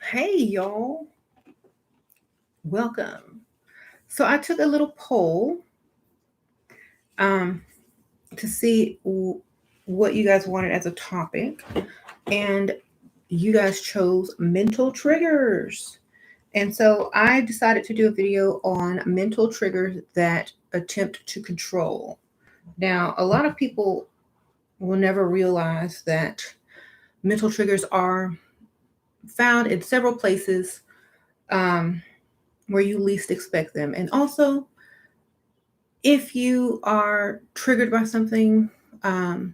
Hey, y'all. Welcome. So I took a little poll um, to see what you guys wanted as a topic, and you guys chose mental triggers. And so I decided to do a video on mental triggers that attempt to control. Now, a lot of people will never realize that mental triggers are found in several places um, where you least expect them. And also, if you are triggered by something, um,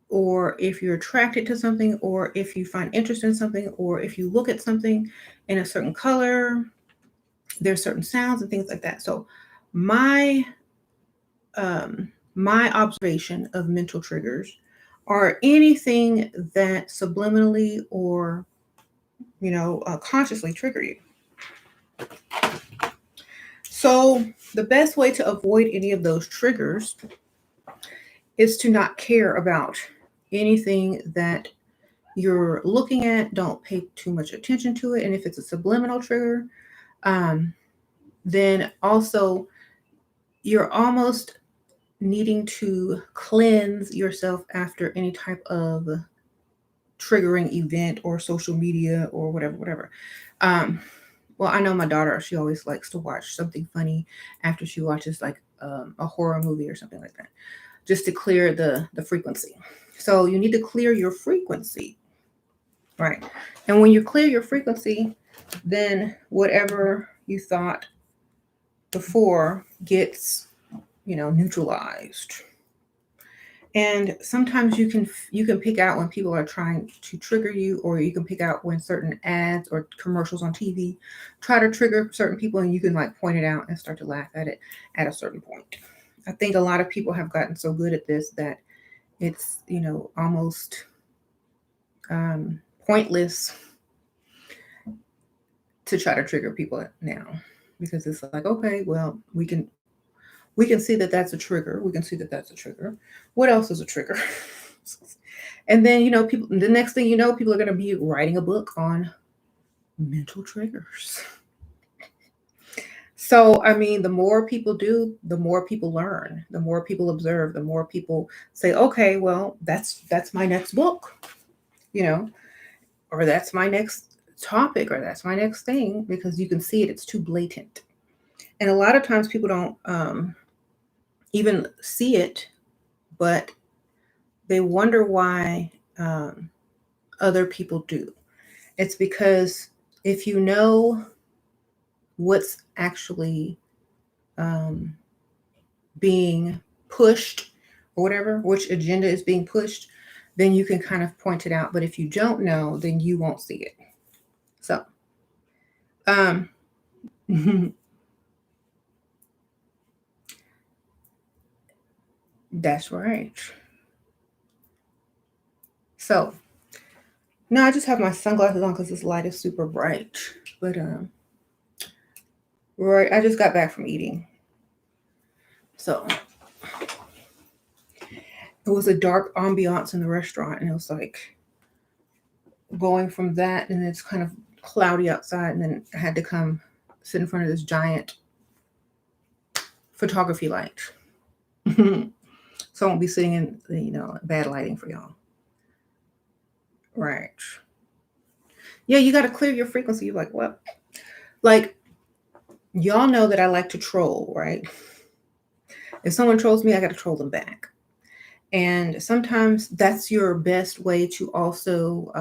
or if you're attracted to something, or if you find interest in something, or if you look at something in a certain color, there's certain sounds and things like that. So, my my observation of mental triggers are anything that subliminally or consciously trigger you. So, the best way to avoid any of those triggers is to not care about anything that you're looking at. Don't pay too much attention to it. And if it's a subliminal trigger, um, then also you're almost needing to cleanse yourself after any type of triggering event or social media or whatever. Um, well, I know my daughter, she always likes to watch something funny after she watches like a horror movie or something like that, just to clear the frequency. So you need to clear your frequency, right? And when you clear your frequency, then whatever you thought before gets, neutralized. And sometimes you can pick out when people are trying to trigger you, or you can pick out when certain ads or commercials on TV try to trigger certain people, and you can like point it out and start to laugh at it at a certain point. I think a lot of people have gotten so good at this that it's almost um, pointless to try to trigger people now, because it's like, okay, well, we can see that that's a trigger. We can see that that's a trigger. What else is a trigger? And then people. The next thing you know, people are going to be writing a book on mental triggers. So I mean, the more people do, the more people learn. The more people observe, the more people say, okay, well, that's my next book, you know, or that's my next topic, or that's my next thing, because you can see it. It's too blatant. And a lot of times people don't even see it, but they wonder why other people do. It's because if you know what's actually um, being pushed, or whatever, which agenda is being pushed, then you can kind of point it out. But if you don't know, then you won't see it. So, um, that's right. So now I just have my sunglasses on because this light is super bright. But right, I just got back from eating, so it was a dark ambiance in the restaurant, and it was like going from that, and it's kind of cloudy outside, and then I had to come sit in front of this giant photography light. So I won't be sitting in bad lighting for y'all. Right. Yeah, you got to clear your frequency. You're like, what? Like, y'all know that I like to troll, right? If someone trolls me, I got to troll them back. And sometimes that's your best way to also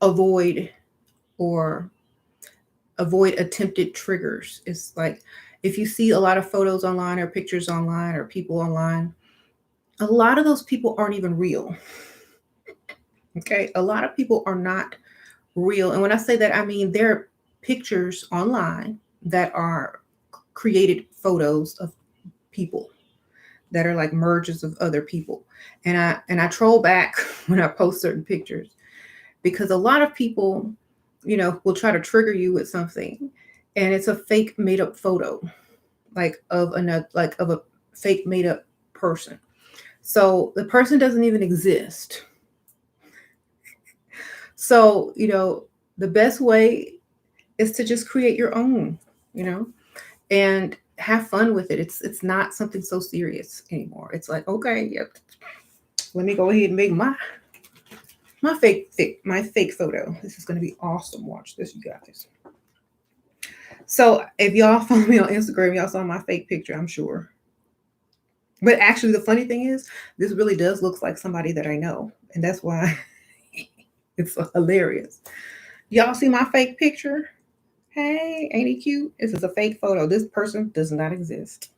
avoid or avoid attempted triggers. It's like if you see a lot of photos online or pictures online or people online, a lot of those people aren't even real. Okay. A lot of people are not real. And when I say that, I mean they're pictures online that are created photos of people that are like merges of other people. And I troll back when I post certain pictures, because a lot of people, will try to trigger you with something, and it's a fake made up photo, like of another, like of a fake made up person. So the person doesn't even exist. So, the best way is to just create your own, you know, and have fun with it. It's not something so serious anymore. It's like, okay, yep, let me go ahead and make my fake photo. This is gonna be awesome. Watch this, you guys. So if y'all follow me on Instagram, y'all saw my fake picture, I'm sure. But actually, the funny thing is, this really does look like somebody that I know, and that's why it's hilarious. Y'all see my fake picture? Hey, ain't he cute? This is a fake photo. This person does not exist.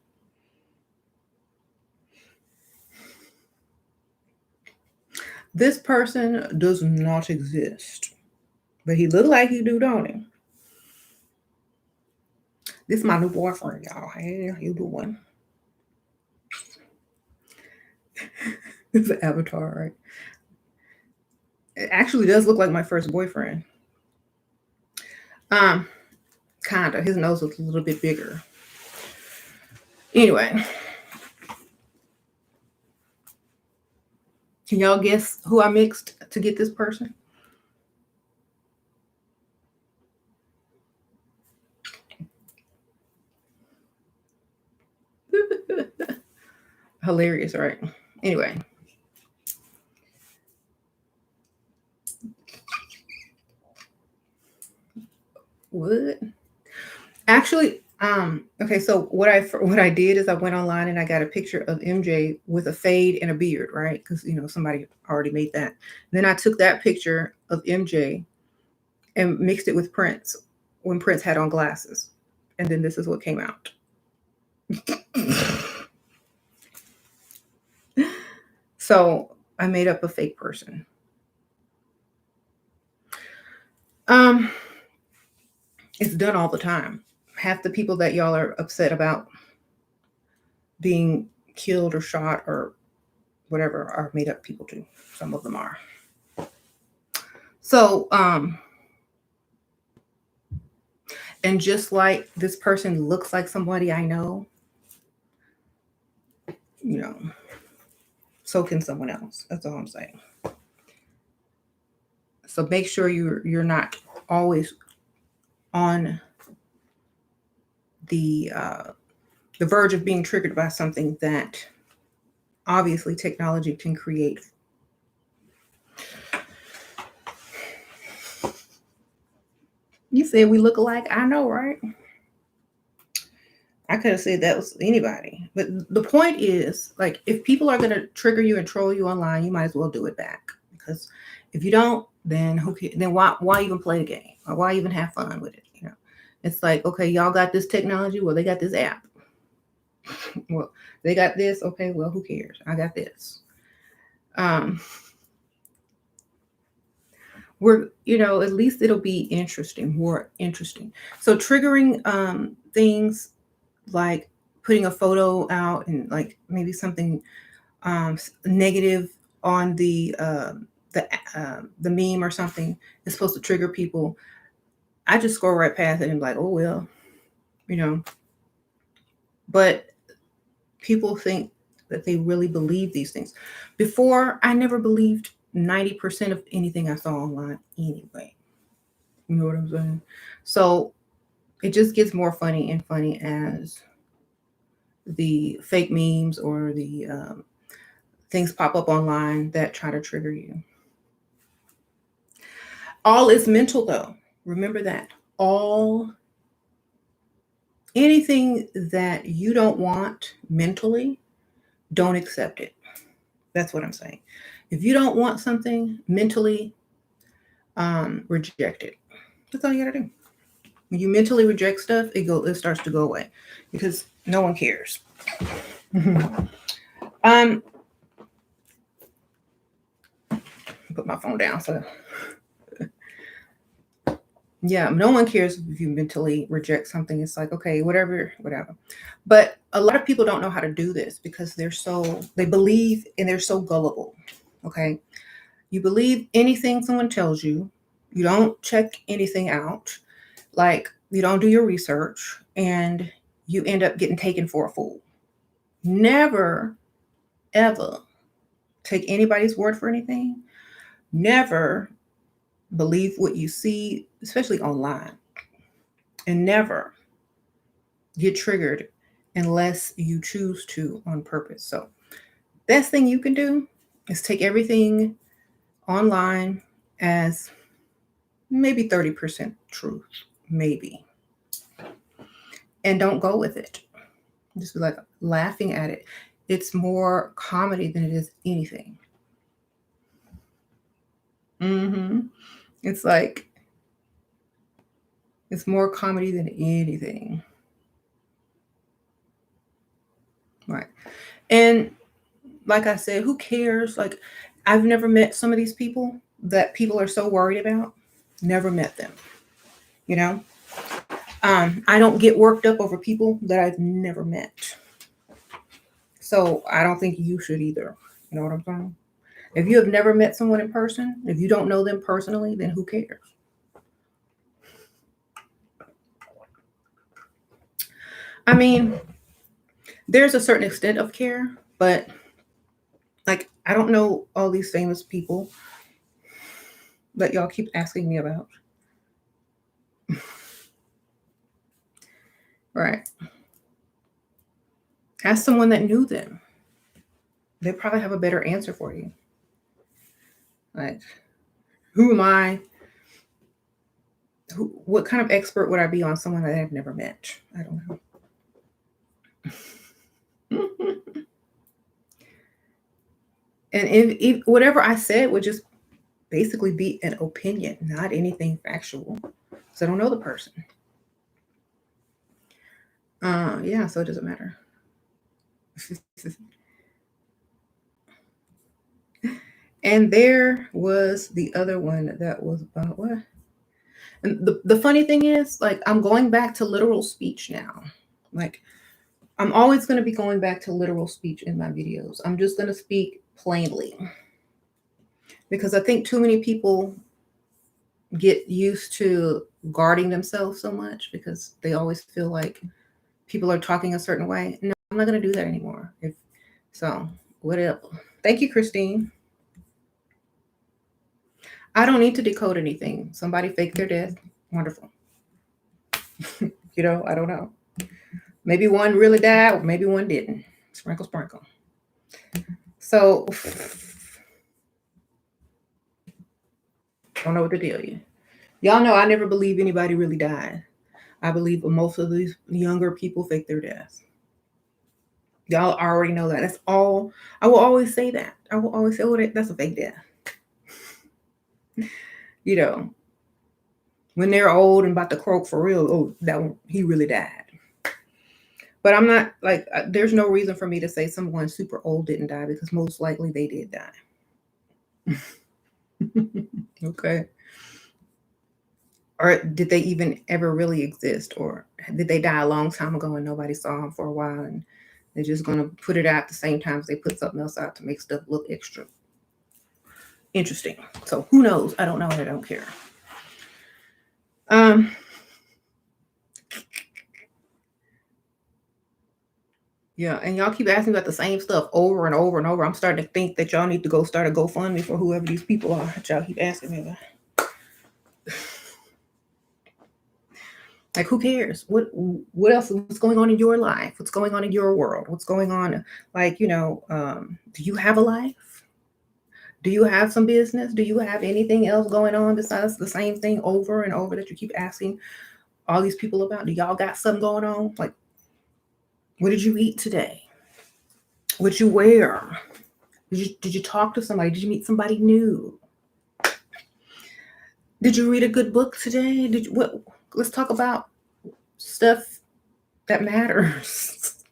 This person does not exist. But he look like he do, don't he? This is my new boyfriend, y'all. Hey, how you doing? It's an avatar, right? It actually does look like my first boyfriend. Um, kinda. His nose was a little bit bigger. Anyway, can y'all guess who I mixed to get this person? Hilarious, right? Anyway, what? Actually, okay, so what I did is I went online and I got a picture of MJ with a fade and a beard, right? Because somebody already made that. Then I took that picture of MJ and mixed it with Prince when Prince had on glasses. And then this is what came out. So I made up a fake person. Um, it's done all the time. Half the people that y'all are upset about being killed or shot or whatever are made up people too. Some of them are. So, and just like this person looks like somebody I know, you know, so can someone else. That's all I'm saying. So make sure you're not always on the the verge of being triggered by something that obviously technology can create. You said we look alike. I know, right? I could have said that was anybody. But the point is, like, if people are going to trigger you and troll you online, you might as well do it back. Because if you don't, then then why even play the game? Or why even have fun with it? It's like, okay, y'all got this technology. Well, they got this app. Well, they got this. Okay, well, who cares? I got this. Um, at least it'll be interesting, more interesting. So triggering things like putting a photo out and like maybe something negative on the meme or something is supposed to trigger people. I just scroll right past it and be like, oh well, you know. But people think that they really believe these things. Before, I never believed 90% of anything I saw online anyway. You know what I'm saying? So it just gets more funny and funny as the fake memes or the things pop up online that try to trigger you. All is mental, though. Remember that. Anything that you don't want mentally, don't accept it. That's what I'm saying. If you don't want something mentally, reject it. That's all you gotta do. When you mentally reject stuff, it starts to go away because no one cares. Put my phone down. So yeah, no one cares if you mentally reject something. It's like, okay, whatever. But a lot of people don't know how to do this because they believe and they're so gullible. Okay. You believe anything someone tells you. You don't check anything out. Like, you don't do your research and you end up getting taken for a fool. Never, ever take anybody's word for anything. Never Believe what you see, especially online, and never get triggered unless you choose to on purpose. So, best thing you can do is take everything online as maybe 30% truth, maybe, and don't go with it. Just be like laughing at it. It's more comedy than it is anything. Hmm. It's like it's more comedy than anything, right? And like I said, who cares? Like, I've never met some of these people that people are so worried about. Never met them. You know, I don't get worked up over people that I've never met. So I don't think you should either. You know what I'm saying? If you have never met someone in person, if you don't know them personally, then who cares? I mean, there's a certain extent of care, but like I don't know all these famous people that y'all keep asking me about. Right. Ask someone that knew them. They probably have a better answer for you. Like, who am I? What kind of expert would I be on someone that I've never met? I don't know. And if whatever I said would just basically be an opinion, not anything factual. So I don't know the person. Yeah, so it doesn't matter. And there was the other one that was about what? And the funny thing is, like, I'm going back to literal speech now. Like, I'm always going to be going back to literal speech in my videos. I'm just going to speak plainly because I think too many people get used to guarding themselves so much because they always feel like people are talking a certain way. No, I'm not going to do that anymore. If so, whatever. Thank you, Christine. I don't need to decode anything. Somebody faked their death. Wonderful. I don't know. Maybe one really died, or maybe one didn't. Sprinkle, sprinkle. So, I don't know what to tell you. Y'all know I never believe anybody really died. I believe most of these younger people fake their death. Y'all already know that. That's all. I will always say that. I will always say, "Oh, that's a fake death." You know, when they're old and about to croak for real, oh, that one, he really died. But I'm not like, there's no reason for me to say someone super old didn't die because most likely they did die. Okay. Or did they even ever really exist? Or did they die a long time ago and nobody saw them for a while and they're just going to put it out at the same time as they put something else out to make stuff look extra interesting? So who knows? I don't know and I don't care. Um, Yeah, and y'all keep asking about the same stuff over and over and over. I'm starting to think that y'all need to go start a GoFundMe for whoever these people are that y'all keep asking me about. Like, who cares? What else? What's going on in your life? What's going on in your world? What's going on? Like, do you have a life? Do you have some business? Do you have anything else going on besides the same thing over and over that you keep asking all these people about? Do y'all got something going on? Like, what did you eat today? What you wear? Did you talk to somebody? Did you meet somebody new? Did you read a good book today? Did you what? Let's talk about stuff that matters.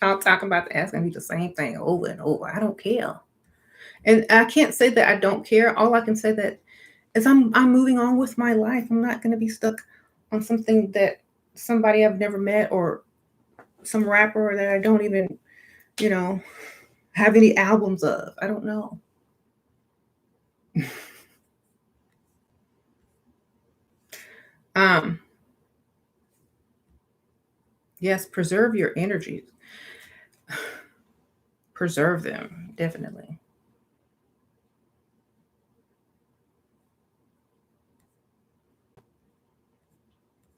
I'm talking about asking me the same thing over and over. I don't care, and I can't say that I don't care. All I can say that is I'm moving on with my life. I'm not going to be stuck on something that somebody I've never met or some rapper that I don't even you know have any albums of. I don't know. um yes, preserve your energies. Preserve them, definitely.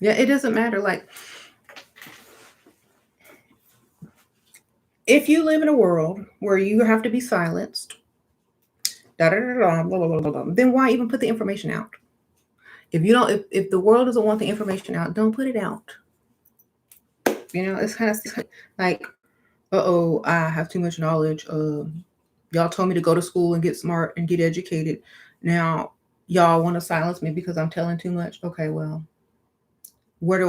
Yeah, it doesn't matter. Like, if you live in a world where you have to be silenced, da da da da, blah, blah, blah, blah, blah, then why even put the information out? If you don't, if the world doesn't want the information out, don't put it out. It's kind of like, uh-oh, I have too much knowledge. Y'all told me to go to school and get smart and get educated. Now, y'all want to silence me because I'm telling too much. Okay, well, where do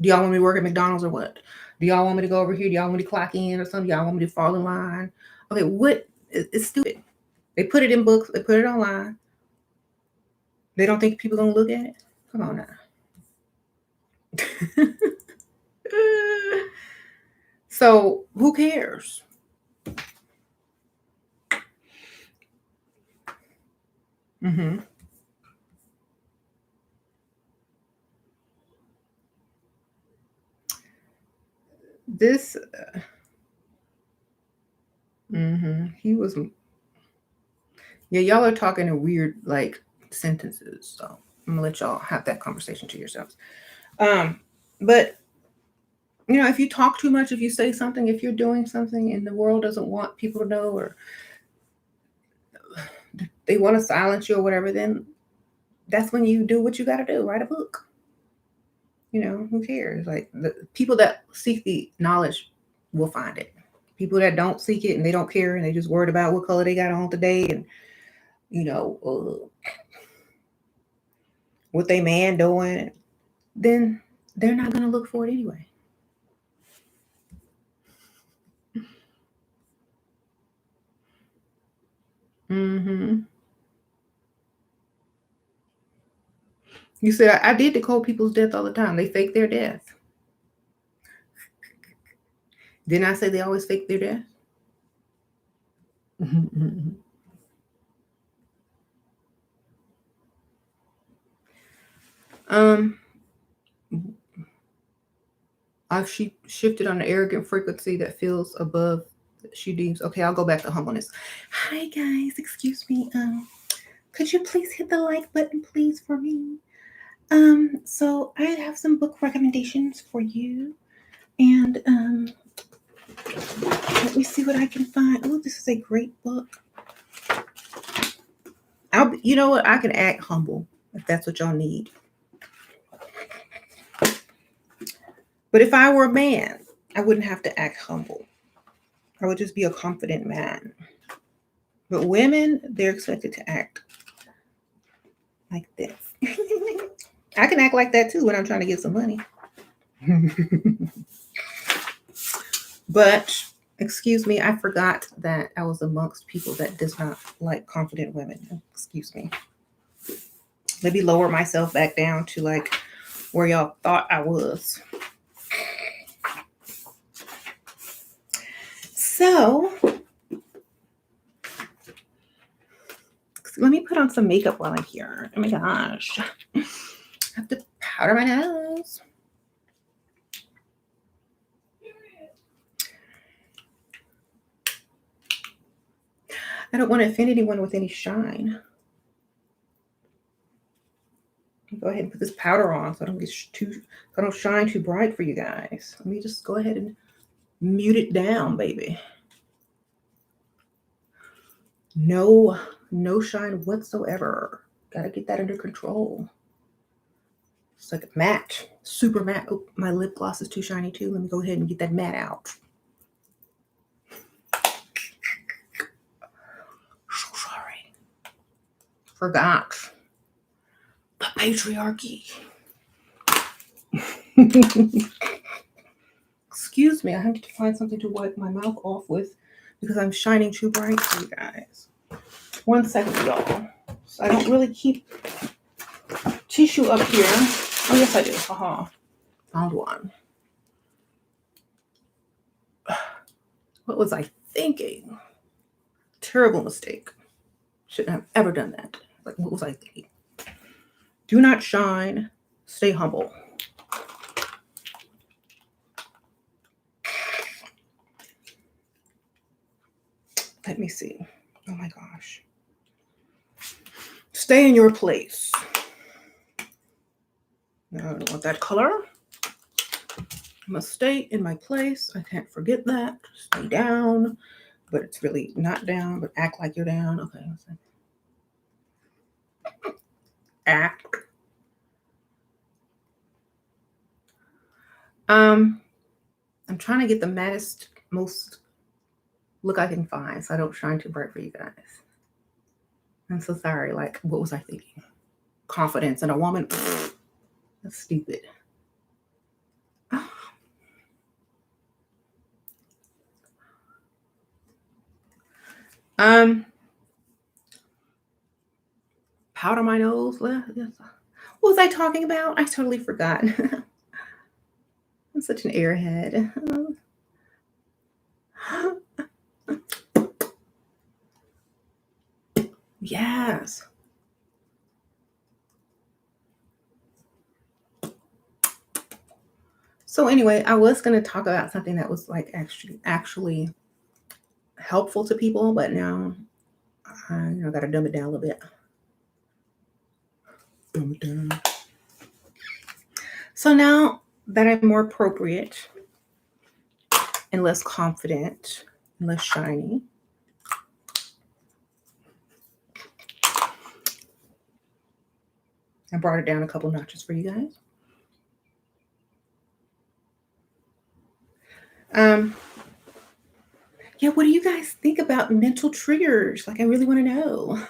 y'all want me to work at McDonald's or what? Do y'all want me to go over here? Do y'all want me to clock in or something? Y'all want me to fall in line? Okay, what? It's stupid. They put it in books. They put it online. They don't think people gonna look at it. Come on now. So who cares? Mm-hmm. This. Mm-hmm. He was. Yeah, y'all are talking in weird like sentences. So I'm gonna let y'all have that conversation to yourselves. But if you talk too much, if you say something, if you're doing something and the world doesn't want people to know, or they want to silence you or whatever, then that's when you do what you got to do. Write a book. Who cares? Like, the people that seek the knowledge will find it. People that don't seek it and they don't care and they just worried about what color they got on today and what they man doing, then they're not gonna look for it anyway. Mm-hmm. You said I did decode people's death all the time. They fake their death. Didn't I say they always fake their death? um, I've shifted on an arrogant frequency that feels above. She deems okay. I'll go back to humbleness. Hi guys, excuse me. Could you please hit the like button, please, for me? So I have some book recommendations for you, and let me see what I can find. Oh, this is a great book. You know what? I can act humble if that's what y'all need. But if I were a man, I wouldn't have to act humble. I would just be a confident man. But women, they're expected to act like this. I can act like that too when I'm trying to get some money. But excuse me, I forgot that I was amongst people that does not like confident women. Excuse me. Let me lower myself back down to like where y'all thought I was. So let me put on some makeup while I'm here. Oh my gosh. I have to powder my nose. I don't want to offend anyone with any shine. Go ahead and put this powder on so I don't get so I don't shine too bright for you guys. Let me just go ahead and mute it down, baby. No shine whatsoever. Gotta get that under control. It's like a matte, super matte. Oh, my lip gloss is too shiny too. Let me go ahead and get that matte out. So sorry. Forgot. The patriarchy. Excuse me, I have to find something to wipe my mouth off with because I'm shining too bright for you guys. 1 second, y'all. So I don't really keep tissue up here. Oh, yes, I do. Haha. Found one. What was I thinking? Terrible mistake. Shouldn't have ever done that. Like, what was I thinking? Do not shine. Stay humble. Let me see. Oh my gosh. Stay in your place. No, I don't want that color. I must stay in my place. I can't forget that. Stay down, but it's really not down, but act like you're down. Okay, let's see. Act. I'm trying to get the mattest, most look I can find, so I don't shine too bright for you guys. I'm so sorry. Like, what was I thinking? Confidence in a woman? That's stupid. Powder my nose. What was I talking about? I totally forgot. I'm such an airhead. Yes. So anyway, I was going to talk about something that was like actually helpful to people, but now I got to dumb it down a little bit. Dumb it down. So now that I'm more appropriate and less confident and less shiny, I brought it down a couple notches for you guys. Yeah, what do you guys think about mental triggers? Like, I really want to know.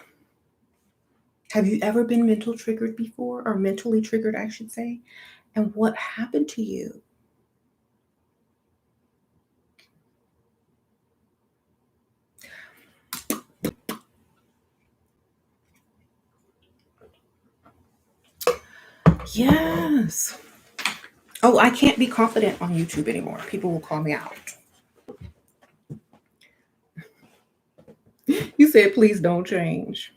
Have you ever been mental triggered before, or mentally triggered, I should say? And what happened to you? Yes. Oh, I can't be confident on YouTube anymore. People will call me out. You said, please don't change.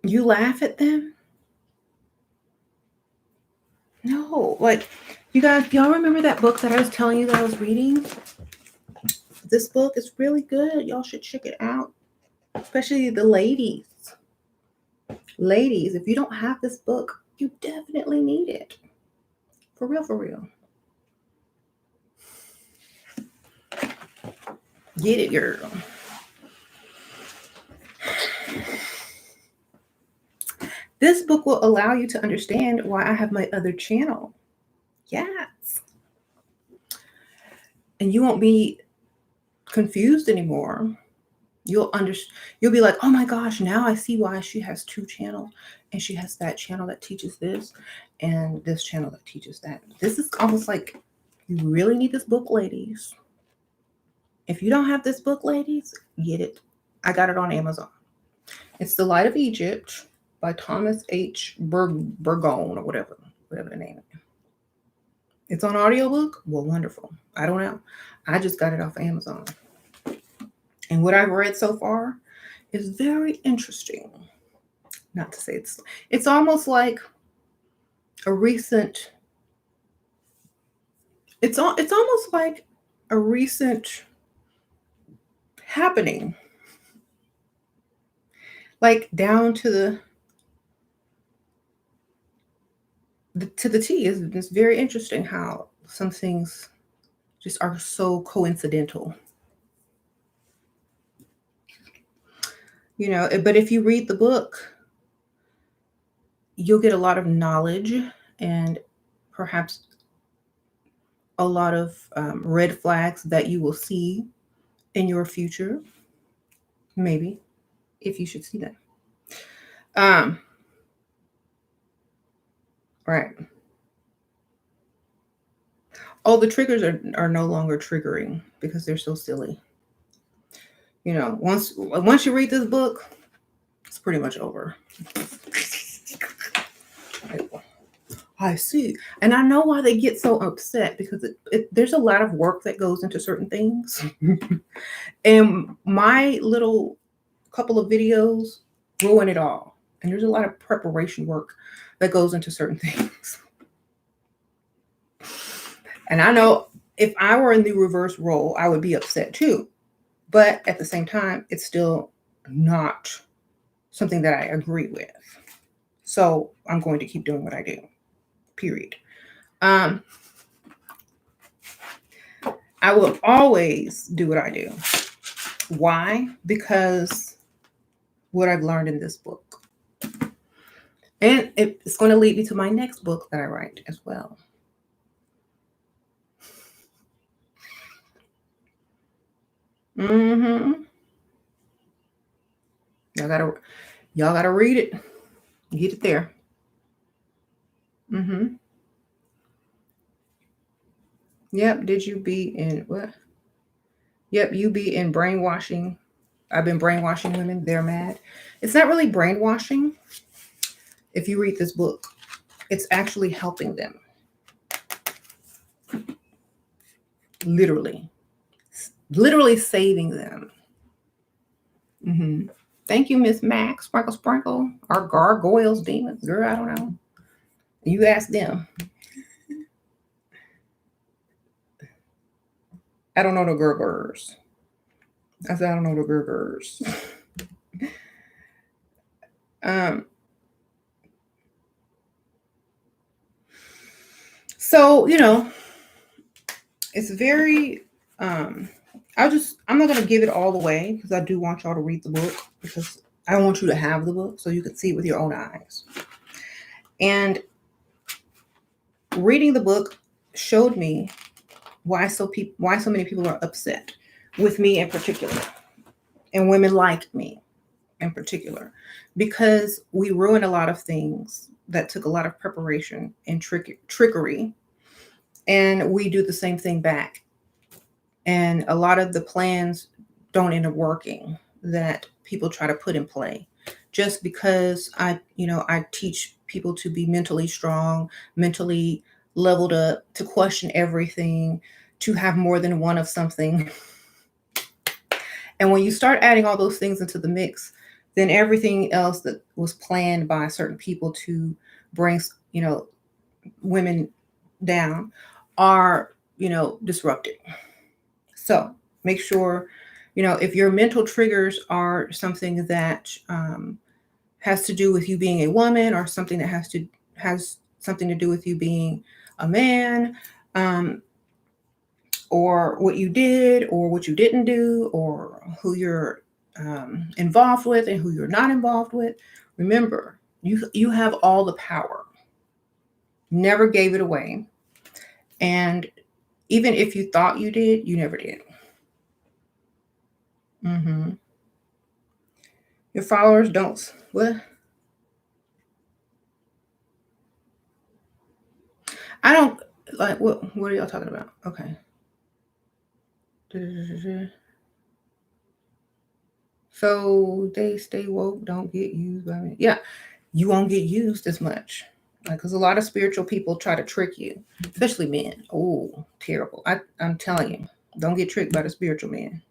You laugh at them? No. Like, you guys, y'all remember that book that I was telling you that I was reading? This book is really good. Y'all should check it out. Especially the ladies. Ladies, if you don't have this book, you definitely need it. For real, for real. Get it, girl. This book will allow you to understand why I have my other channel. Yes. And you won't be confused anymore. You'll be like, oh my gosh, now I see why she has two channels, and she has that channel that teaches this and this channel that teaches that. This is almost like, you really need this book, ladies. If you don't have this book, ladies, get it. I got it on Amazon. It's The Light of Egypt by Thomas H. Burgon, or whatever the name is. It's on audiobook. Well, wonderful. I don't know. I just got it off Amazon. And what I've read so far is very interesting. Not to say it's almost like a recent, it's almost like a recent happening. Like down to the T. It's very interesting how some things just are so coincidental. But if you read the book, you'll get a lot of knowledge and perhaps a lot of red flags that you will see in your future. Maybe, if you should see that. Right. Oh, the triggers are no longer triggering because they're so silly. Once you read this book, it's pretty much over. I see. And I know why they get so upset, because there's a lot of work that goes into certain things. And my little couple of videos ruin it all. And there's a lot of preparation work that goes into certain things. And I know if I were in the reverse role, I would be upset too. But at the same time, it's still not something that I agree with. So I'm going to keep doing what I do, period. Um, I will always do what I do. Why? Because what I've learned in this book. And it's going to lead me to my next book that I write as well. Mm-hmm. Y'all gotta read it. Get it there. Mm-hmm. Yep. Did you be in what? Yep, you be in brainwashing. I've been brainwashing women. They're mad. It's not really brainwashing if you read this book. It's actually helping them. Literally. Literally saving them. Mm-hmm. Thank you, Miss Max. Sprinkle, sprinkle. Our gargoyles, demons. Girl, I don't know. You ask them. I don't know the gurgurs. I said, I don't know the gurgurs. um, so, it's very, I'm not going to give it all away because I do want y'all to read the book because I want you to have the book so you can see it with your own eyes. And reading the book showed me why so many people are upset with me in particular, and women like me in particular, because we ruin a lot of things that took a lot of preparation and trickery, and we do the same thing back. And a lot of the plans don't end up working that people try to put in play just because I teach people to be mentally strong, mentally leveled up, to question everything, to have more than one of something. And when you start adding all those things into the mix, then everything else that was planned by certain people to bring, women down are, disrupted. So make sure, if your mental triggers are something that has to do with you being a woman, or something that has something to do with you being a man, or what you did or what you didn't do, or who you're involved with and who you're not involved with, remember, you have all the power. Never gave it away. And even if you thought you did, you never did. Mm-hmm. Your followers don't. What? I don't like. What are y'all talking about? Okay. So they stay woke, don't get used by me. Yeah, you won't get used as much. Because a lot of spiritual people try to trick you, especially men. Oh, terrible. I'm telling you, don't get tricked by the spiritual man.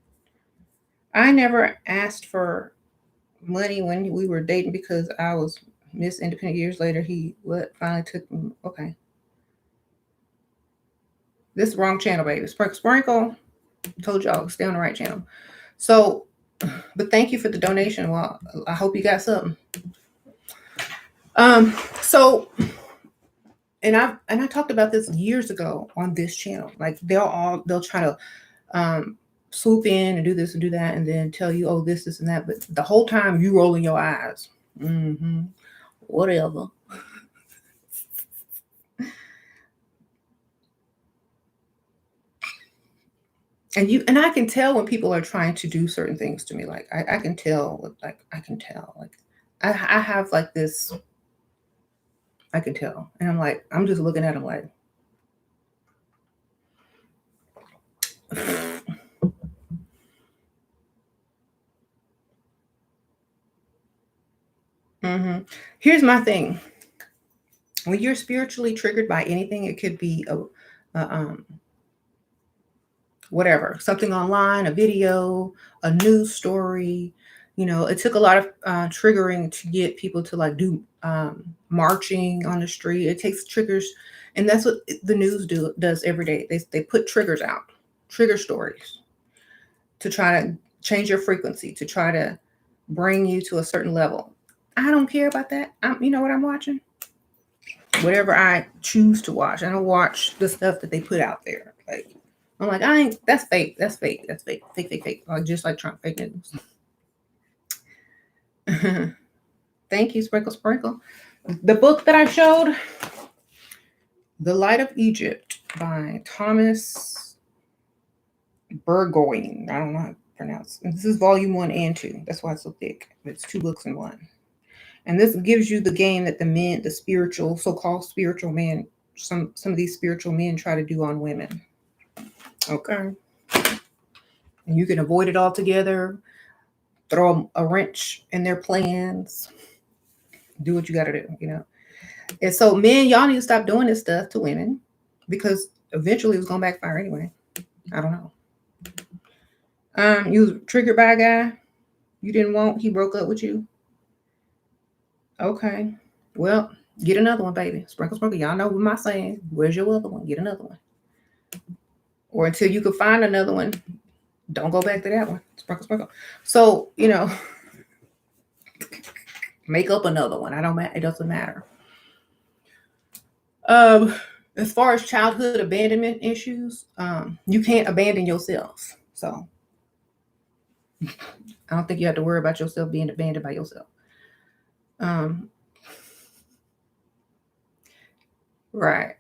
I never asked for money when we were dating because I was Miss Independent. Years later, he finally took me. Okay. This is the wrong channel, baby. Sprinkle, sprinkle. Told y'all, stay on the right channel. So, but thank you for the donation. Well, I hope you got something. So, and I talked about this years ago on this channel. Like they'll try to swoop in and do this and do that, and then tell you, oh, this and that. But the whole time you rolling your eyes. Mm-hmm. Whatever. And I can tell when people are trying to do certain things to me. Like I can tell. Like I can tell. Like I have like this. I can tell, and I'm just looking at them like. Mm-hmm. Here's my thing. When you're spiritually triggered by anything, it could be a whatever, something online, a video, a news story. It took a lot of triggering to get people to like do marching on the street. It takes triggers, and that's what the news does every day. They put triggers out, trigger stories, to try to change your frequency, to try to bring you to a certain level. I don't care about that. You know what I'm watching? Whatever I choose to watch. I don't watch the stuff that they put out there. Like, I'm like, I ain't, that's fake. That's fake. That's fake. Fake, fake, fake. Just like Trump, fake news. Thank you, Sprinkle Sprinkle. The book that I showed, The Light of Egypt by Thomas Burgoyne. I don't know how to pronounce it. This is volume 1 and 2. That's why it's so thick. It's 2 books in one. And this gives you the game that the men, the spiritual, so-called spiritual men, some of these spiritual men try to do on women. Okay. And you can avoid it altogether. Throw a wrench in their plans. Do what you got to do, you know. And so, men, y'all need to stop doing this stuff to women because eventually it's going to backfire anyway. I don't know. You was triggered by a guy you didn't want. He broke up with you. Okay. Well, get another one, baby. Sprinkle, sprinkle. Y'all know what my saying. Where's your other one? Get another one. Or until you can find another one, don't go back to that one. Sprinkle, sprinkle. So, you know, make up another one. It doesn't matter. As far as childhood abandonment issues, you can't abandon yourself. So I don't think you have to worry about yourself being abandoned by yourself. Right.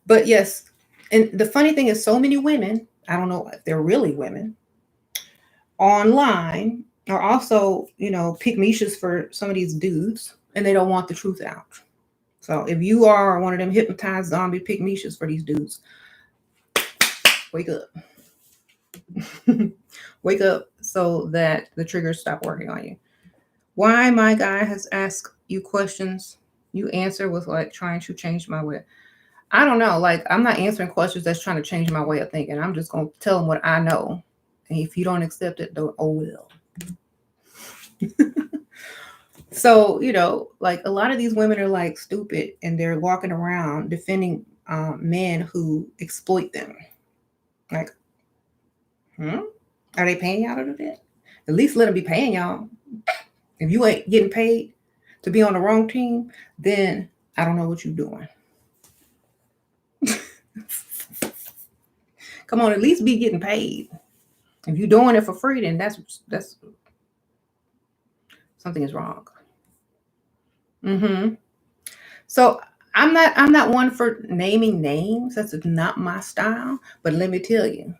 But yes, and the funny thing is so many women, I don't know if they're really women, online are also, you know, pygmishas for some of these dudes, and they don't want the truth out. So if you are one of them hypnotized zombie pygmishas for these dudes, wake up. Wake up so that the triggers stop working on you. Why my guy has asked you questions, you answer with like trying to change my way. I don't know. Like, I'm not answering questions that's trying to change my way of thinking. I'm just going to tell them what I know. And if you don't accept it, don't, oh well. So, you know, like a lot of these women are like stupid and they're walking around defending men who exploit them. Like, are they paying y'all to do that? At least let them be paying y'all. If you ain't getting paid to be on the wrong team, then I don't know what you're doing. Come on, at least be getting paid. If you're doing it for free, then that's something is wrong. So I'm not one for naming names. That's not my style. But let me tell you,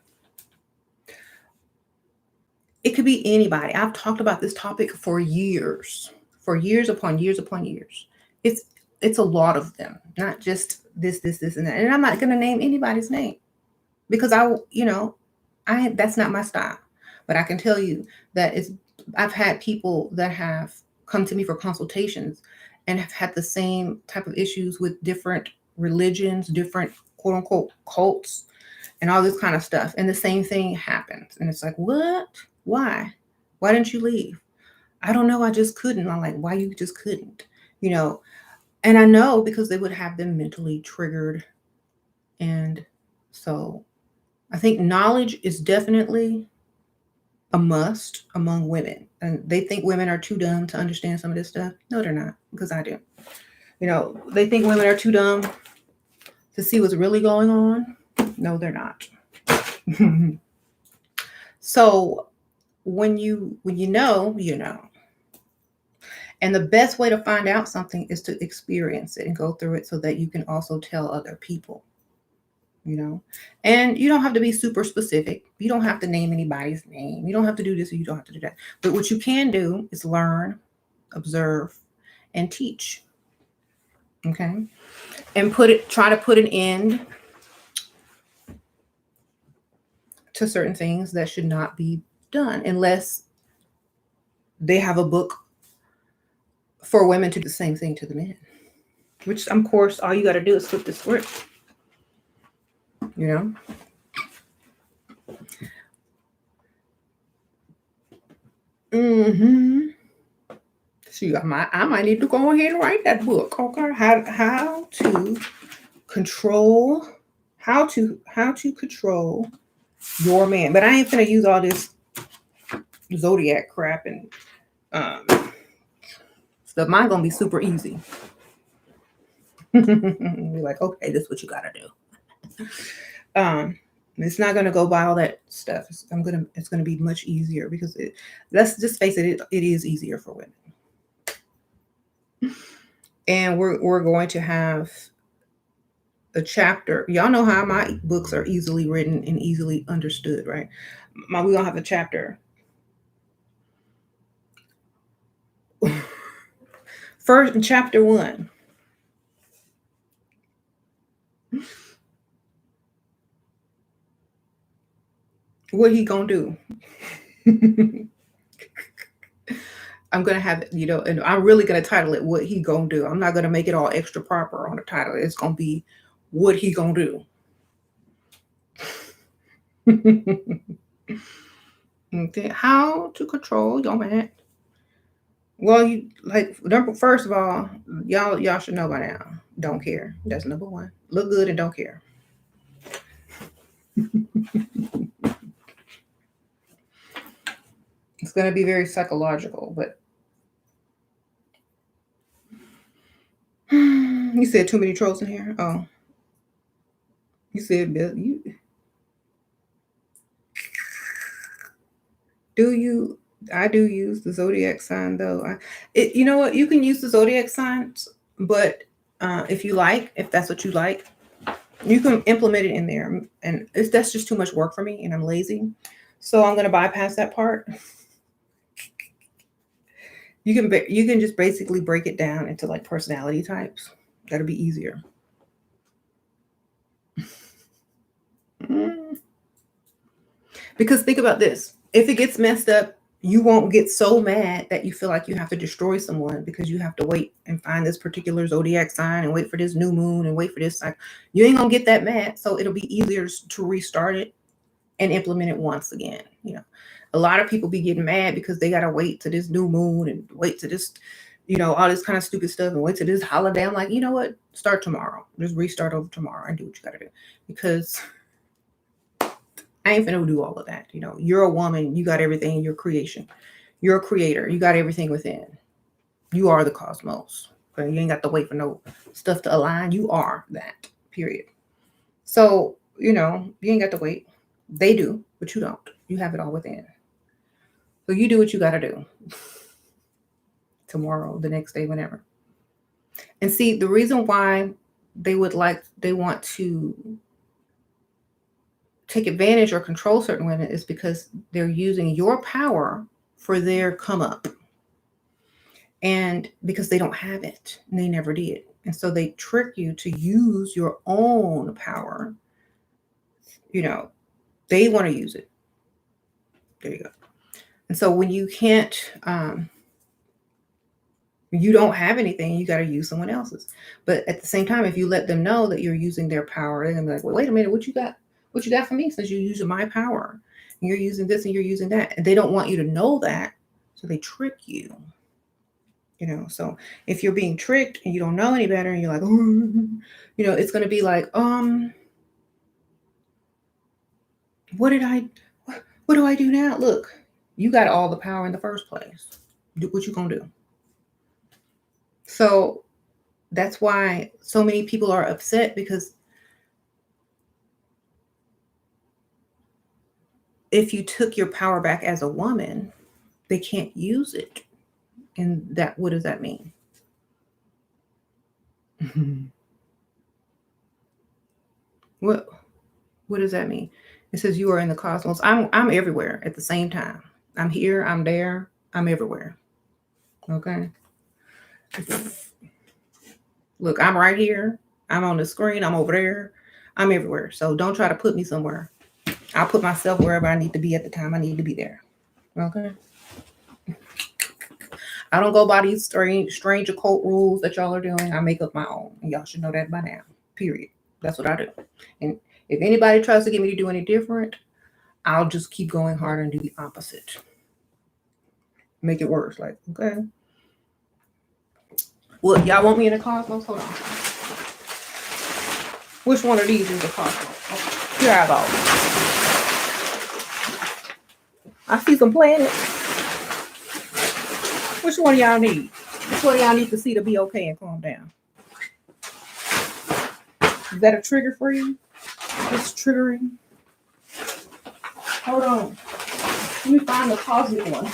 it could be anybody. I've talked about this topic for years upon years upon years. It's a lot of them, not just this, and that. And I'm not going to name anybody's name because that's not my style. But I can tell you that I've had people that have come to me for consultations and have had the same type of issues with different religions, different quote unquote cults, and all this kind of stuff. And the same thing happens. And it's like, what? Why? Why didn't you leave? I don't know. I just couldn't. I'm like, why you just couldn't? You know, and I know because they would have them mentally triggered. And so I think knowledge is definitely a must among women. And they think women are too dumb to understand some of this stuff. No, they're not, because I do. You know, they think women are too dumb to see what's really going on. No, they're not. So when you know, you know. And the best way to find out something is to experience it and go through it so that you can also tell other people. You know, and you don't have to be super specific. You don't have to name anybody's name. You don't have to do this or you don't have to do that. But what you can do is learn, observe, and teach. Okay. And try to put an end to certain things that should not be done unless they have a book for women to do the same thing to the men. Which, of course, all you got to do is flip the script. You know? See, I might need to go ahead and write that book. Okay, how to control your man. But I ain't gonna use all this zodiac crap and So mine gonna be super easy. You're like, okay, this is what you gotta do. It's not gonna go by all that stuff. It's gonna be much easier because let's just face it, it is easier for women. And we're going to have a chapter. Y'all know how my books are easily written and easily understood, right? We're gonna have a chapter. First, in chapter 1. What he gonna do? I'm gonna have, and I'm really gonna title it "What He Gonna Do." I'm not gonna make it all extra proper on the title. It's gonna be "What He Gonna Do." Okay, how to control your man. Well, you like first of all, y'all should know by now. Don't care. That's number 1. Look good and don't care. It's gonna be very psychological, but you said too many trolls in here. Oh, you said Bill. I do use the zodiac sign though. You know what? You can use the zodiac signs, but if that's what you like, you can implement it in there. And that's just too much work for me, and I'm lazy, so I'm gonna bypass that part. You can just basically break it down into like personality types. That'll be easier. Because think about this. If it gets messed up, you won't get so mad that you feel like you have to destroy someone because you have to wait and find this particular zodiac sign and wait for this new moon and wait for this sign. You ain't gonna get that mad. So it'll be easier to restart it and implement it once again. A lot of people be getting mad because they gotta wait to this new moon and wait to this, all this kind of stupid stuff and wait to this holiday. I'm like, you know what? Start tomorrow. Just restart over tomorrow and do what you gotta do. Because I ain't finna do all of that. You're a woman. You got everything in your creation. You're a creator. You got everything within. You are the cosmos. Okay? You ain't got to wait for no stuff to align. You are that, period. So, you ain't got to wait. They do, but you don't. You have it all within. So you do what you got to do. Tomorrow, the next day, whenever. And see, the reason why they want to take advantage or control certain women is because they're using your power for their come up. And because they don't have it, and they never did. And so they trick you to use your own power. They want to use it. There you go. And so when you can't, you don't have anything, you got to use someone else's. But at the same time, if you let them know that you're using their power, they're going to be like, well, wait a minute, what you got? What you got for me since you're using my power? And you're using this and you're using that. And they don't want you to know that. So they trick you. So if you're being tricked and you don't know any better and you're like, oh, it's going to be like, what do I do now? Look, you got all the power in the first place. What you going to do? So that's why so many people are upset, because if you took your power back as a woman, they can't use it. And what does that mean? What does that mean? It says you are in the cosmos. I'm everywhere at the same time. I'm here, I'm there, I'm everywhere. Okay. Look, I'm right here. I'm on the screen. I'm over there. I'm everywhere. So don't try to put me somewhere. I'll put myself wherever I need to be at the time I need to be there. Okay. I don't go by these strange occult rules that y'all are doing. I make up my own. And y'all should know that by now. Period. That's what I do. And if anybody tries to get me to do any different, I'll just keep going harder and do the opposite. Make it worse. Like, okay. Well, y'all want me in the cosmos? Hold on. Which one of these is the cosmos? Okay. Here I go. I see some planets. Which one y'all need? That's what y'all need to see to be okay and calm down. Is that a trigger for you? It's triggering. Hold on. Let me find the cosmic one.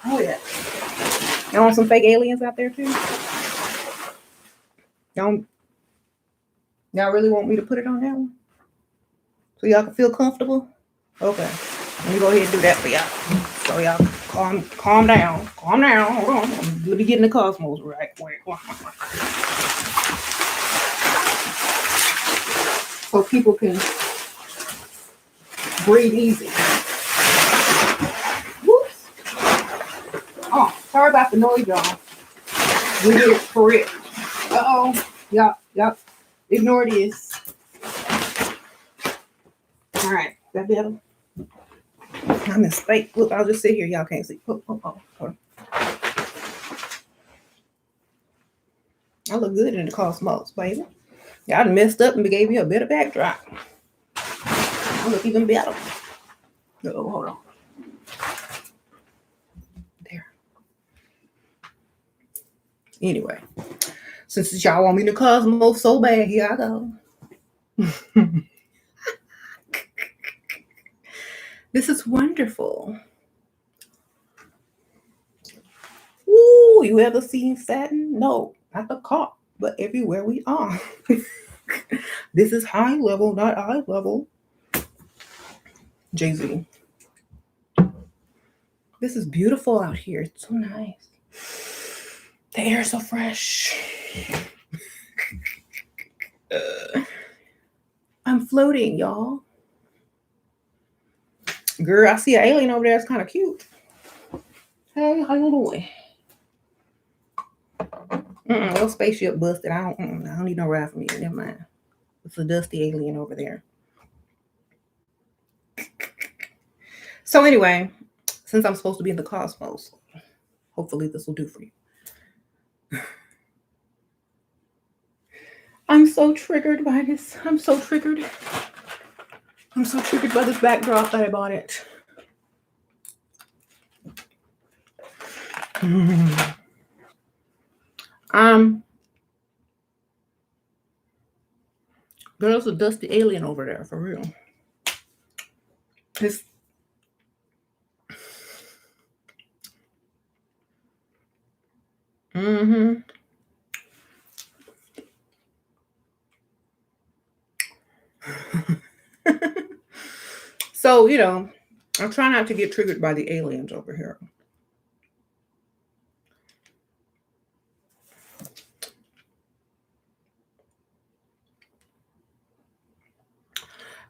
Oh yeah. Y'all want some fake aliens out there too? Y'all really want me to put it on that one? So y'all can feel comfortable? Okay. Let me go ahead and do that for y'all. So y'all calm down. Calm down. Hold on. Let me get in the cosmos right quick. So people can breathe easy. Whoops. Oh, sorry about the noise, y'all. We did it for it. Uh-oh. Yup. Ignore this. All right. Is that better? I'm in space. Look, I'll just sit here. Y'all can't see. Oh. I look good in the cosmos, baby. Y'all messed up and gave me a better backdrop. I look even better. Oh, hold on. There. Anyway, since y'all want me to cosmos so bad, here I go. This is wonderful. Ooh, you ever seen Saturn? No, not the car, but everywhere we are. This is high level, not eye level. Jay-Z. This is beautiful out here. It's so nice. The air is so fresh. I'm floating, y'all. Girl, I see an alien over there. It's kind of cute. Hey, how you doing? No spaceship busted. I don't need no ride from you. Never mind. It's a dusty alien over there. So anyway, since I'm supposed to be in the cosmos, hopefully this will do for you. I'm so triggered by this. I'm so triggered by this backdrop that I bought it. There's a dusty alien over there, for real. It's So, I'm trying not to get triggered by the aliens over here.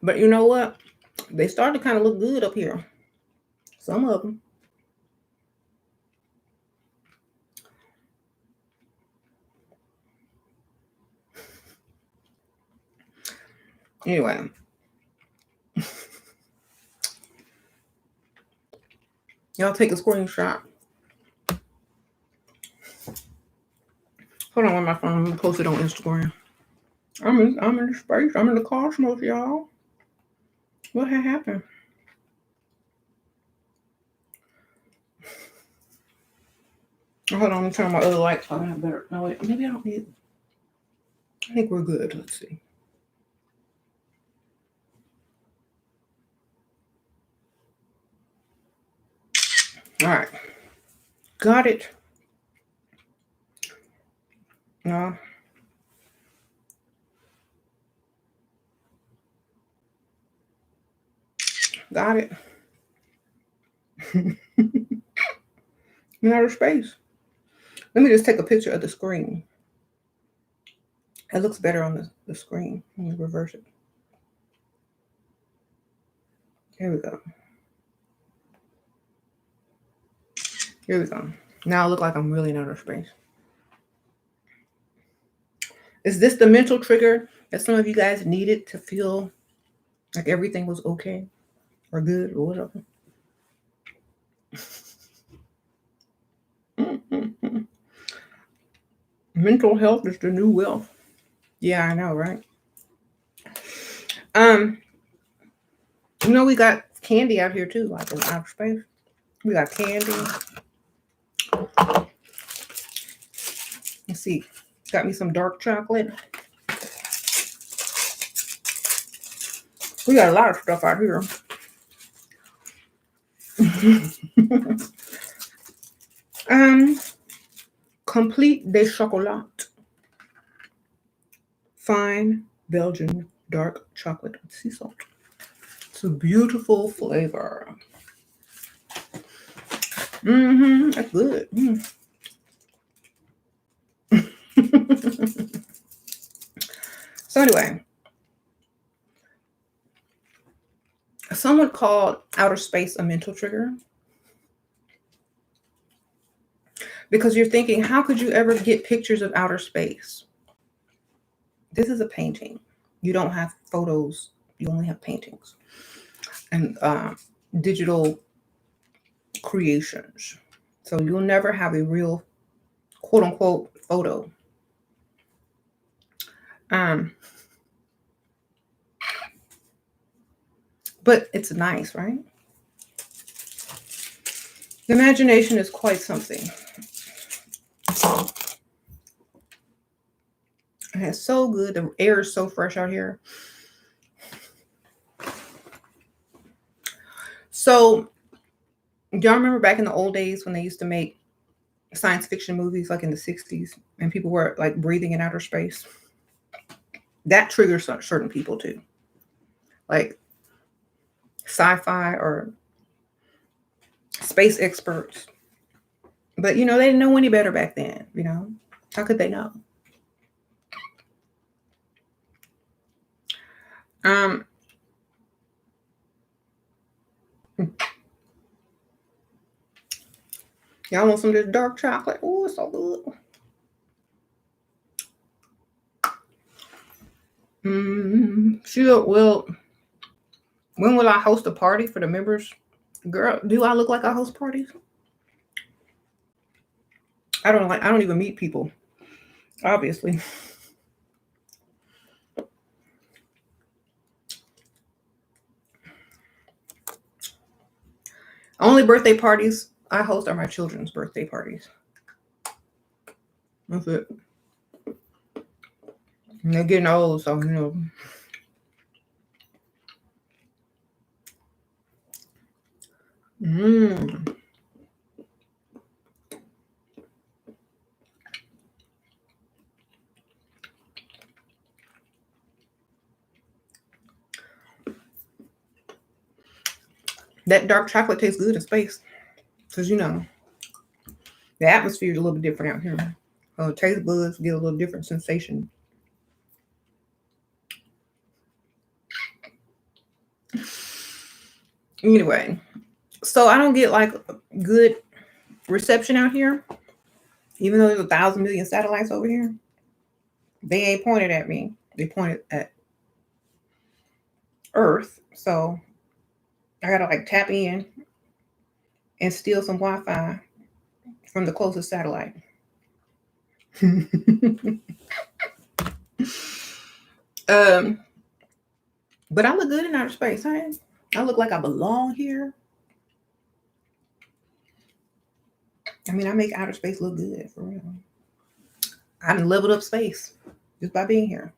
But you know what? They start to kind of look good up here. Some of them. Anyway. Y'all take a screenshot. Hold on on my phone. I'm going to post it on Instagram. I'm in space. I'm in the cosmos, y'all. What had happened? Hold on, let me turn my other lights on. I better. No, wait. Maybe I don't need. I think we're good. Let's see. All right. Got it. No. Got it. In outer space. Let me just take a picture of the screen. It looks better on the screen. Let me reverse it. Here we go. Here we go. Now I look like I'm really in outer space. Is this the mental trigger that some of you guys needed to feel like everything was okay or good or whatever? Mental health is the new wealth. Yeah, I know, right? We got candy out here too, like in outer space. We got candy. Let's see. Got me some dark chocolate. We got a lot of stuff out here. Complete de chocolat. Fine Belgian dark chocolate with sea salt. It's a beautiful flavor. That's good. So anyway, someone called outer space a mental trigger. Because you're thinking, how could you ever get pictures of outer space? This is a painting. You don't have photos. You only have paintings and digital creations. So you'll never have a real quote unquote photo. But it's nice, right? The imagination is quite something. And it's so good. The air is so fresh out here. So, y'all remember back in the old days when they used to make science fiction movies like in the 60s and people were like breathing in outer space? That triggers certain people too. Like sci-fi or space experts. But, they didn't know any better back then, How could they know? Y'all want some of this dark chocolate? Oh, it's so good. Sure. Well, when will I host a party for the members? Girl, do I look like I host parties? I don't even meet people, obviously. Only birthday parties I host are my children's birthday parties. That's it. And they're getting old, so That dark chocolate tastes good in space. Because the atmosphere is a little bit different out here. Taste buds get a little different sensation. Anyway, so I don't get like good reception out here, even though there's 1,000 million satellites over here. They ain't pointed at me. They pointed at Earth. So I gotta like tap in and steal some Wi-Fi from the closest satellite. But I look good in outer space, huh? I look like I belong here. I mean, I make outer space look good, for real. I done leveled up space just by being here.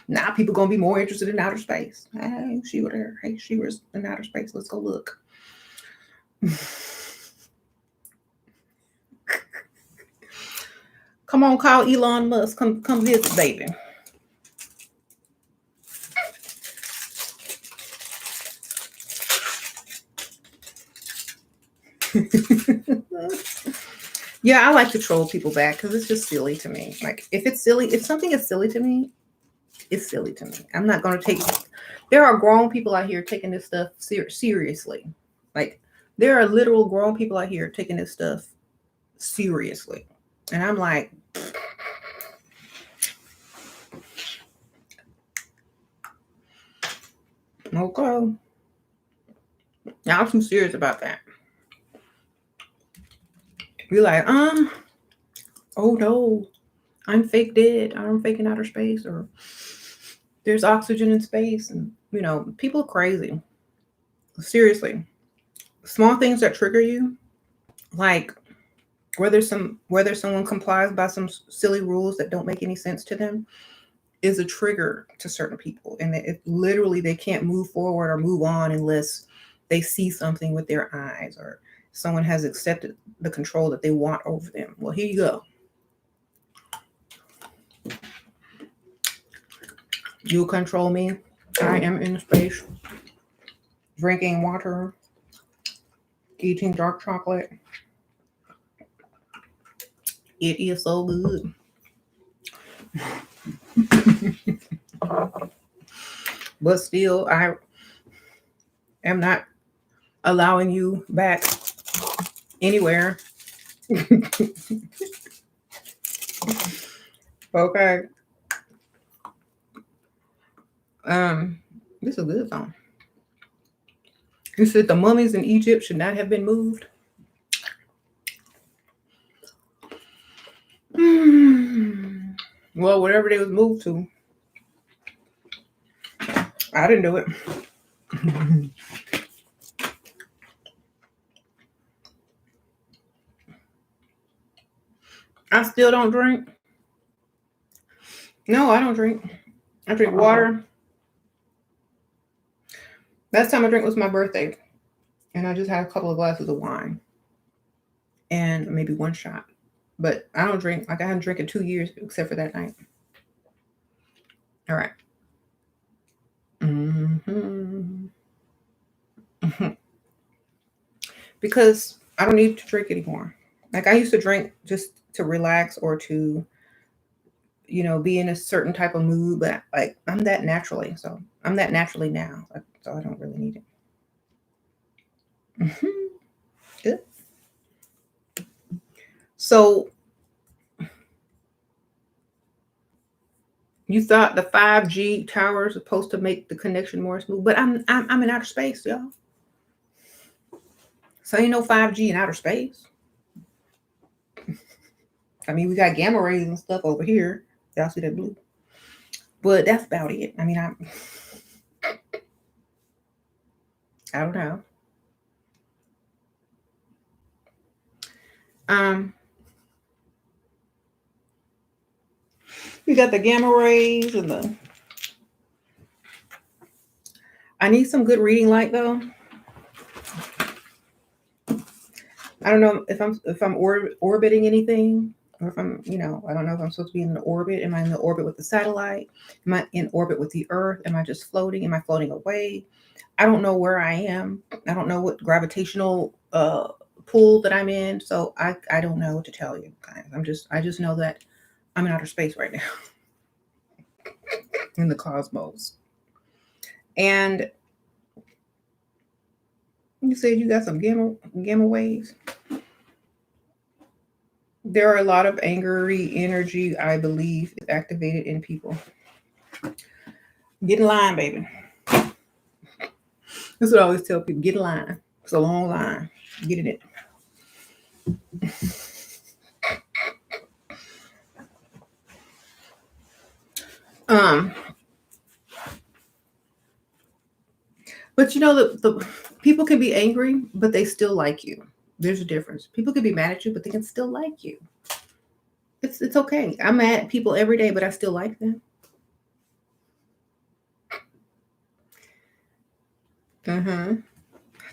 Now people gonna be more interested in outer space. Hey, she was there. Hey, she was in outer space. Let's go look. Come on, call Elon Musk. Come visit, baby. Yeah, I like to troll people back because it's just silly to me. Like if something is silly to me, it's silly to me. I'm not going to take it. There are grown people out here taking this stuff seriously. Like there are literal grown people out here taking this stuff seriously. And I'm like, okay. Now I'm too serious about that. Be like, oh no, I'm fake dead. I'm fake in outer space, or there's oxygen in space, and people are crazy. Seriously. Small things that trigger you, like whether someone complies by some silly rules that don't make any sense to them, is a trigger to certain people, and it literally they can't move forward or move on unless they see something with their eyes or someone has accepted the control that they want over them. Well, here you go. You control me. I am in space, drinking water, eating dark chocolate. It is so good. But still, I am not allowing you back anywhere. Okay. This is a good song. You said the mummies in Egypt should not have been moved. Well, whatever they was moved to, I didn't do it. I still don't drink. No, I don't drink. I drink water. Last time I drank was my birthday, and I just had a couple of glasses of wine and maybe one shot. But I don't drink. Like I haven't drank in 2 years, except for that night. All right. Because I don't need to drink anymore. Like I used to drink just to relax or to, be in a certain type of mood. But like I'm that naturally, so I'm that naturally now. So I don't really need it. Good. So you thought the 5G tower is supposed to make the connection more smooth, but I'm in outer space, y'all. So ain't no 5G in outer space. I mean, we got gamma rays and stuff over here. Y'all see that blue? But that's about it. I mean, I don't know. You got the gamma rays and the. I need some good reading light though. I don't know if I'm orbiting anything, or if I'm, I don't know if I'm supposed to be in the orbit. Am I in the orbit with the satellite? Am I in orbit with the Earth? Am I just floating? Am I floating away? I don't know where I am. I don't know what gravitational pool that I'm in. So I don't know what to tell you, guys. I just know that I'm in outer space right now, in the cosmos. And you said you got some gamma waves. There are a lot of angry energy, I believe, is activated in people. Get in line, baby. That's what I always tell people. Get in line. It's a long line. Get in it. But the people can be angry, but they still like you. There's a difference. People can be mad at you, but they can still like you. It's okay. I'm mad at people every day, but I still like them.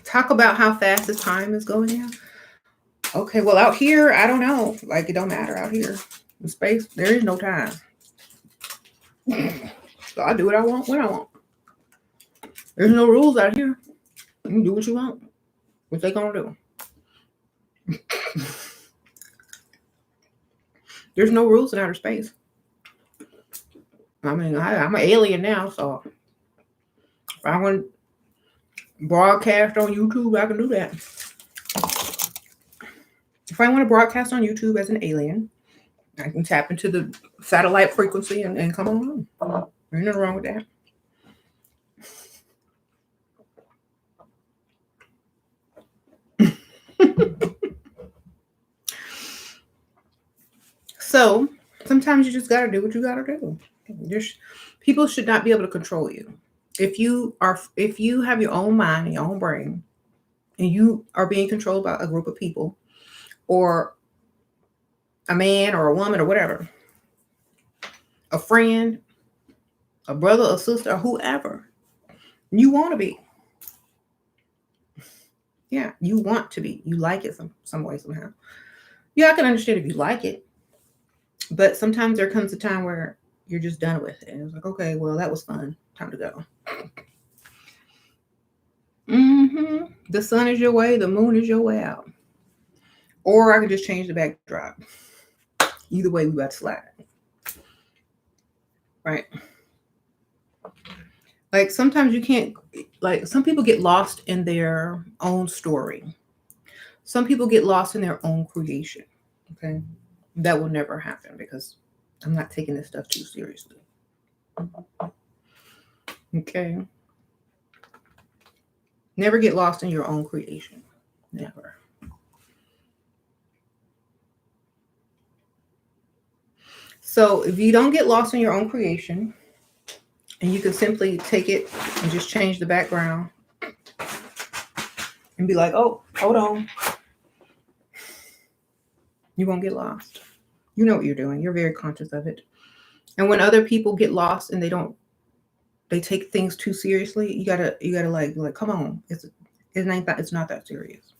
Talk about how fast this time is going now. Okay, well out here, I don't know. Like it don't matter out here. In space, there is no time. So I do what I want when I want. There's no rules out here. You can do what you want. What they gonna do? There's no rules in outer space. I mean, I'm an alien now, so if I want to broadcast on YouTube, I can do that. If I want to broadcast on YouTube as an alien, I can tap into the satellite frequency and come on. There's nothing wrong with that. So sometimes you just gotta do what you gotta do. People should not be able to control you. If you have your own mind and your own brain, and you are being controlled by a group of people, or a man or a woman or whatever, a friend, a brother, a sister, or whoever, you want to be. Yeah, you want to be. You like it some way, somehow. Yeah, I can understand if you like it, but sometimes there comes a time where you're just done with it. And it's like, okay, well, that was fun. Time to go. The sun is your way, the moon is your way out. Or I could just change the backdrop. Either way, we got to slide. Right? Like sometimes you can't, like some people get lost in their own story. Some people get lost in their own creation. Okay. That will never happen because I'm not taking this stuff too seriously. Okay. Never get lost in your own creation. Never. So if you don't get lost in your own creation, and you can simply take it and just change the background and be like, oh, hold on. You won't get lost. You know what you're doing. You're very conscious of it. And when other people get lost and they take things too seriously, you gotta like come on. It's not that serious.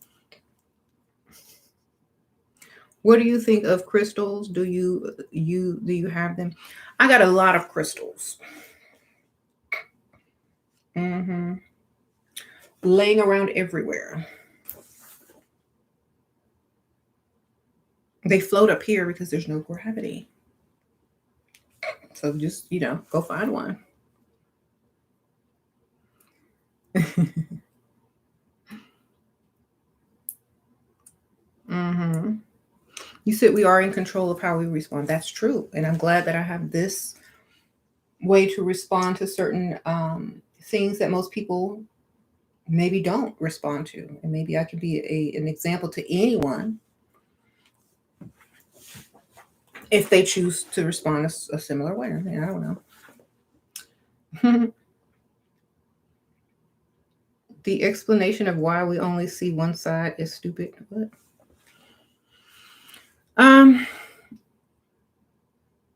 What do you think of crystals? Do you have them? I got a lot of crystals. hmm Laying around everywhere. They float up here because there's no gravity. So just, go find one. hmm You said we are in control of how we respond. That's true. And I'm glad that I have this way to respond to certain things that most people maybe don't respond to. And maybe I can be an example to anyone if they choose to respond a similar way. I mean, I don't know. The explanation of why we only see one side is stupid. What? Um,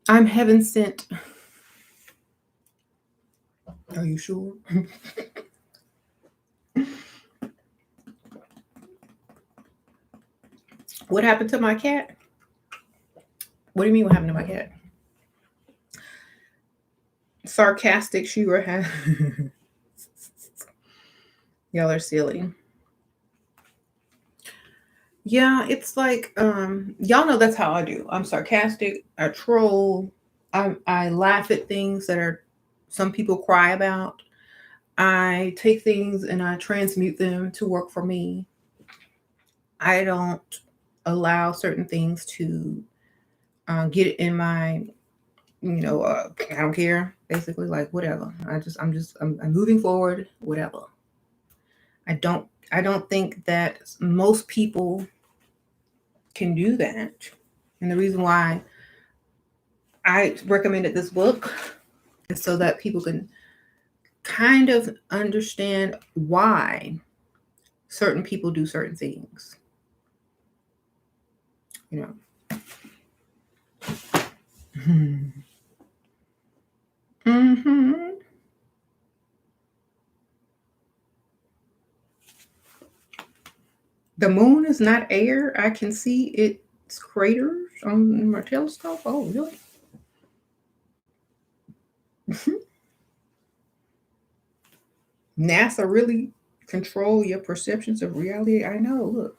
I'm heaven sent. Are you sure? What happened to my cat? What do you mean what happened to my cat? Sarcastic Shura has. Y'all are silly. Yeah, it's like y'all know that's how I do. I'm sarcastic, I troll, I laugh at things that are some people cry about. I take things and I transmute them to work for me. I don't allow certain things to get in my, I don't care. Basically, like whatever. I'm moving forward. Whatever. I don't. I don't think that most people can do that. And the reason why I recommended this book is so that people can kind of understand why certain people do certain things. You know. hmm The moon is not air. I can see its craters on my telescope. Oh, really? NASA really control your perceptions of reality. I know. Look.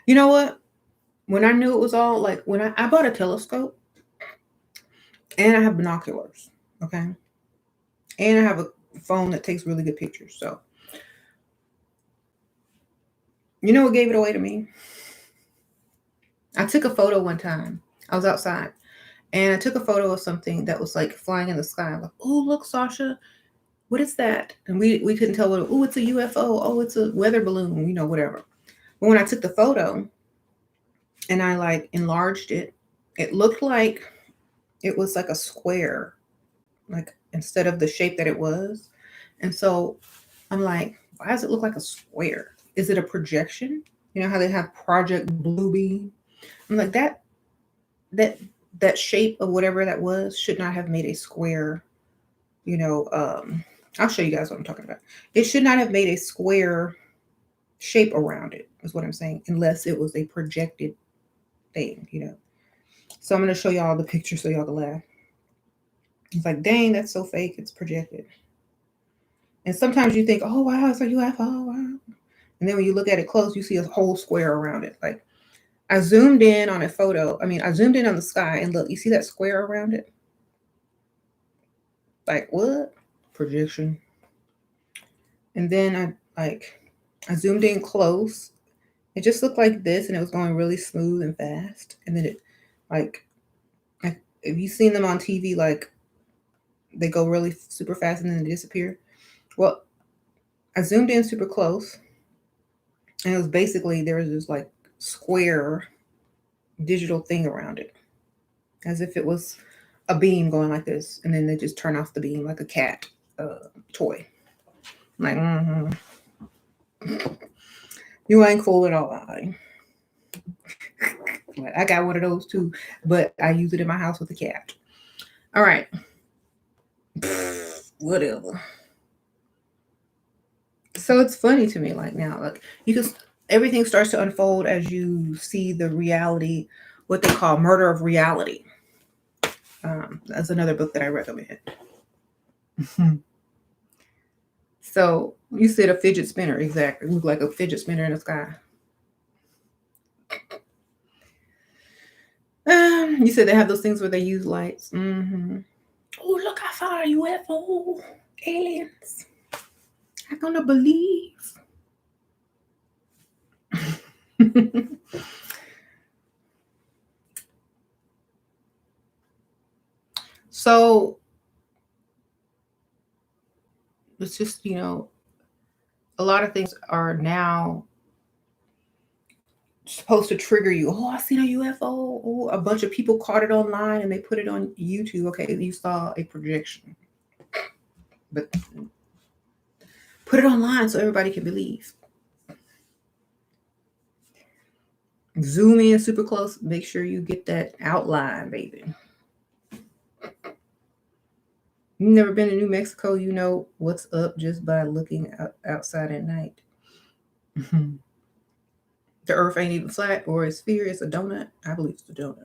You know what? When I knew it was all like when I bought a telescope and I have binoculars, okay, and I have a phone that takes really good pictures. So you know what gave it away to me? I took a photo one time. I was outside and I took a photo of something that was like flying in the sky. I'm like, oh, look, Sasha, what is that? And we couldn't tell what. Oh, it's a UFO. Oh, it's a weather balloon. Whatever. But when I took the photo and I like enlarged it, it looked like it was like a square, like instead of the shape that it was. And so I'm like, why does it look like a square? Is it a projection? You know how they have Project Bluebeam? I'm like, that that shape of whatever that was should not have made a square, you know, I'll show you guys what I'm talking about. It should not have made a square shape around it, is what I'm saying, unless it was a projected thing, you know. So I'm gonna show y'all the picture so y'all can laugh. It's like, dang, that's so fake, it's projected. And sometimes you think, oh wow, it's a UFO, wow. And then when you look at it close, you see a whole square around it. Like I zoomed in on a photo. I mean, I zoomed in on the sky and look, you see that square around it? Like what? Projection. And then I zoomed in close. It just looked like this and it was going really smooth and fast. And then it like if you've seen them on TV, like they go really super fast and then they disappear. Well, I zoomed in super close and it was basically there was this like square digital thing around it, as if it was a beam going like this, and then they just turn off the beam like a cat toy. I'm like, you ain't cool at all. I got one of those too, but I use it in my house with a cat. All right, whatever. So it's funny to me, like now, like you can everything starts to unfold as you see the reality, what they call murder of reality. That's another book that I recommend. So you said a fidget spinner, exactly. It looked like a fidget spinner in the sky. You said they have those things where they use lights. Mm-hmm. Oh, look, I saw a UFO. Aliens. I'm gonna believe. So it's just, you know, a lot of things are now supposed to trigger you. Oh, I seen a UFO. Oh, a bunch of people caught it online and they put it on YouTube. Okay, you saw a projection, but put it online so everybody can believe. Zoom in super close. Make sure you get that outline, baby. You've never been to New Mexico, you know what's up just by looking outside at night. The earth ain't even flat or a sphere, it's a donut. I believe it's a donut.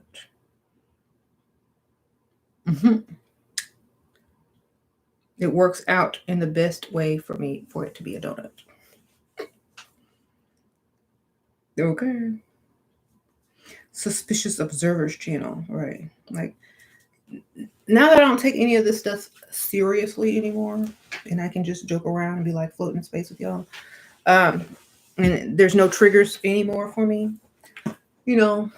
It works out in the best way for me for it to be a donut. Okay. Suspicious Observers channel, right? Like now that I don't take any of this stuff seriously anymore, and I can just joke around and be like floating in space with y'all. Um, and there's no triggers anymore for me. You know,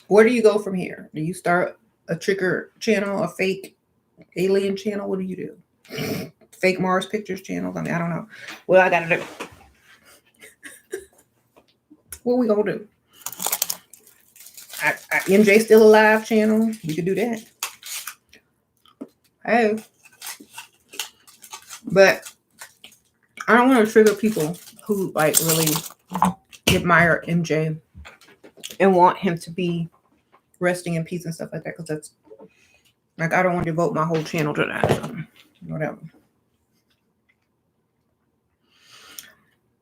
where do you go from here? Do you start a trigger channel, a fake alien channel? What do you do? Fake Mars pictures channels? I mean, I don't know. What I gotta do? What we gonna do? MJ Still Alive channel? You could do that. Hey, but I don't want to trigger people who like really admire MJ and want him to be resting in peace and stuff like that, because that's like I don't want to devote my whole channel to that. So whatever.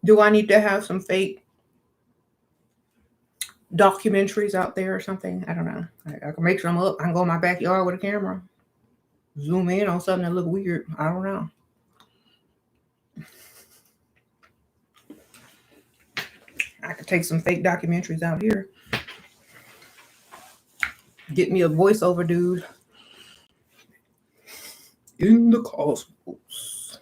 Do I need to have some fake documentaries out there or something? I don't know. I can make some up. I can go in my backyard with a camera, zoom in on something that look weird. I don't know. I could take some fake documentaries out here. Get me a voiceover dude in the cosmos.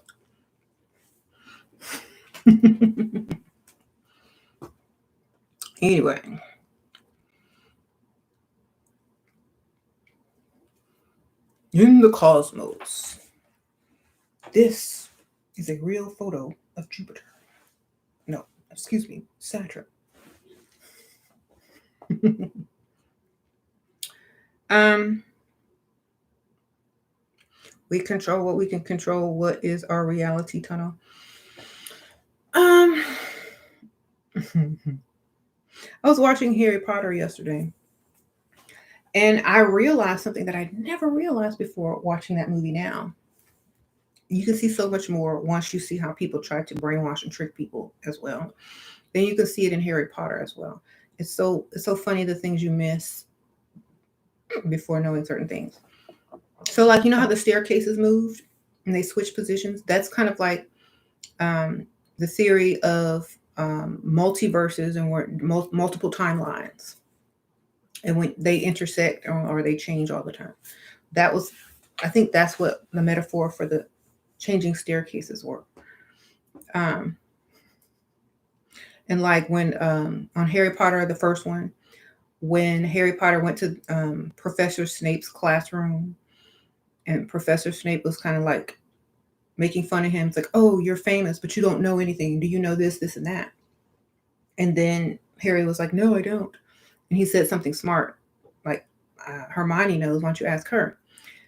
Anyway, in the cosmos, this is a real photo of Jupiter. No, excuse me, Saturn. um, We control what we can control. What is our reality tunnel? Um, I was watching Harry Potter yesterday, and I realized something that I never realized before watching that movie. Now you can see so much more once you see how people try to brainwash and trick people as well. Then you can see it in Harry Potter as well. It's so funny the things you miss before knowing certain things. So like you know how the staircases moved and they switched positions? That's kind of like um, the theory of multiverses and multiple timelines, and when they intersect or they change all the time. That was, I think, that's what the metaphor for the changing staircases were. Um, and like when on Harry Potter, the first one, when Harry Potter went to Professor Snape's classroom, and Professor Snape was kind of like making fun of him. It's like, oh, you're famous, but you don't know anything. Do you know this, this, and that? And then Harry was like, no, I don't. And he said something smart, like, Hermione knows. Why don't you ask her?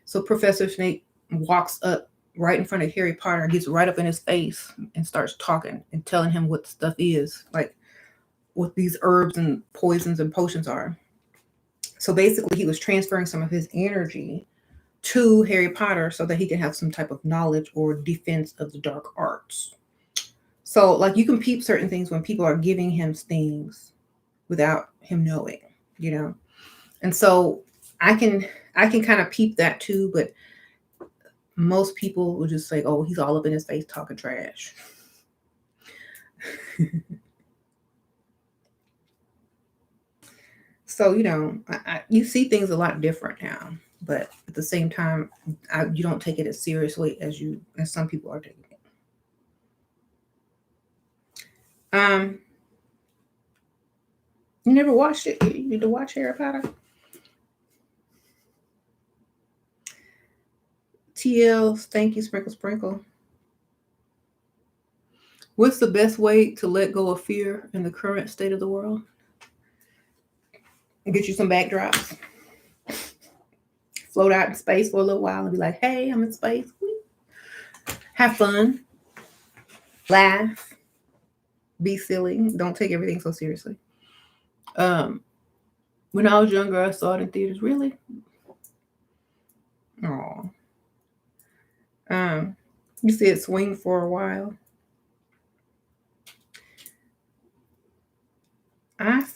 So Professor Snape walks up right in front of Harry Potter and gets right up in his face and starts talking and telling him what stuff is, like what these herbs and poisons and potions are. So basically, he was transferring some of his energy to Harry Potter so that he can have some type of knowledge or defense of the dark arts. So, like, you can peep certain things when people are giving him things without him knowing, you know. And so, I can I can kind of peep that too, but most people will just say, "Oh, he's all up in his face talking trash." So, you see things a lot different now, but at the same time, you don't take it as seriously as some people are taking it. You never watched it? You need to watch Harry Potter. TL, thank you, Sprinkle Sprinkle. What's the best way to let go of fear in the current state of the world? Get you some backdrops, float out in space for a little while, and be like, "Hey, I'm in space." Have fun, laugh, be silly. Don't take everything so seriously. Um, when I was younger, I saw it in theaters. Really? Oh. Um, you see it swing for a while.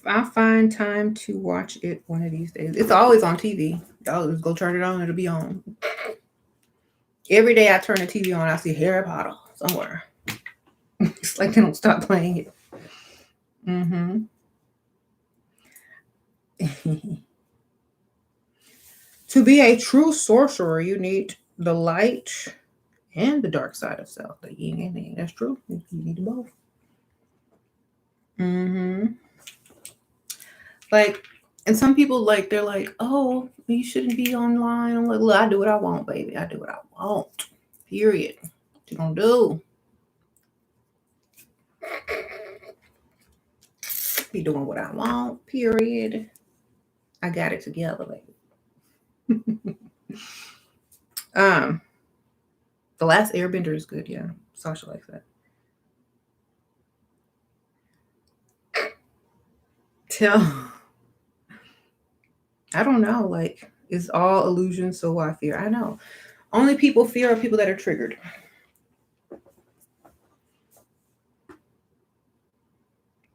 I find time to watch it one of these days. It's always on TV. Y'all just go turn it on, it'll be on. Every day I turn the TV on, I see Harry Potter somewhere. It's like they don't stop playing it. Mm-hmm. To be a true sorcerer, you need the light and the dark side of self, the yin and yang. That's true. You need them both. Mm-hmm. Like, and some people like they're like, oh, you shouldn't be online. I'm like, look, I do what I want, baby. I do what I want. Period. What you gonna do? Be doing what I want. Period. I got it together, baby. um, the last Airbender is good. Yeah, Sasha likes that. Tell, I don't know. Like, it's all illusion, so why fear? I know. Only people fear are people that are triggered.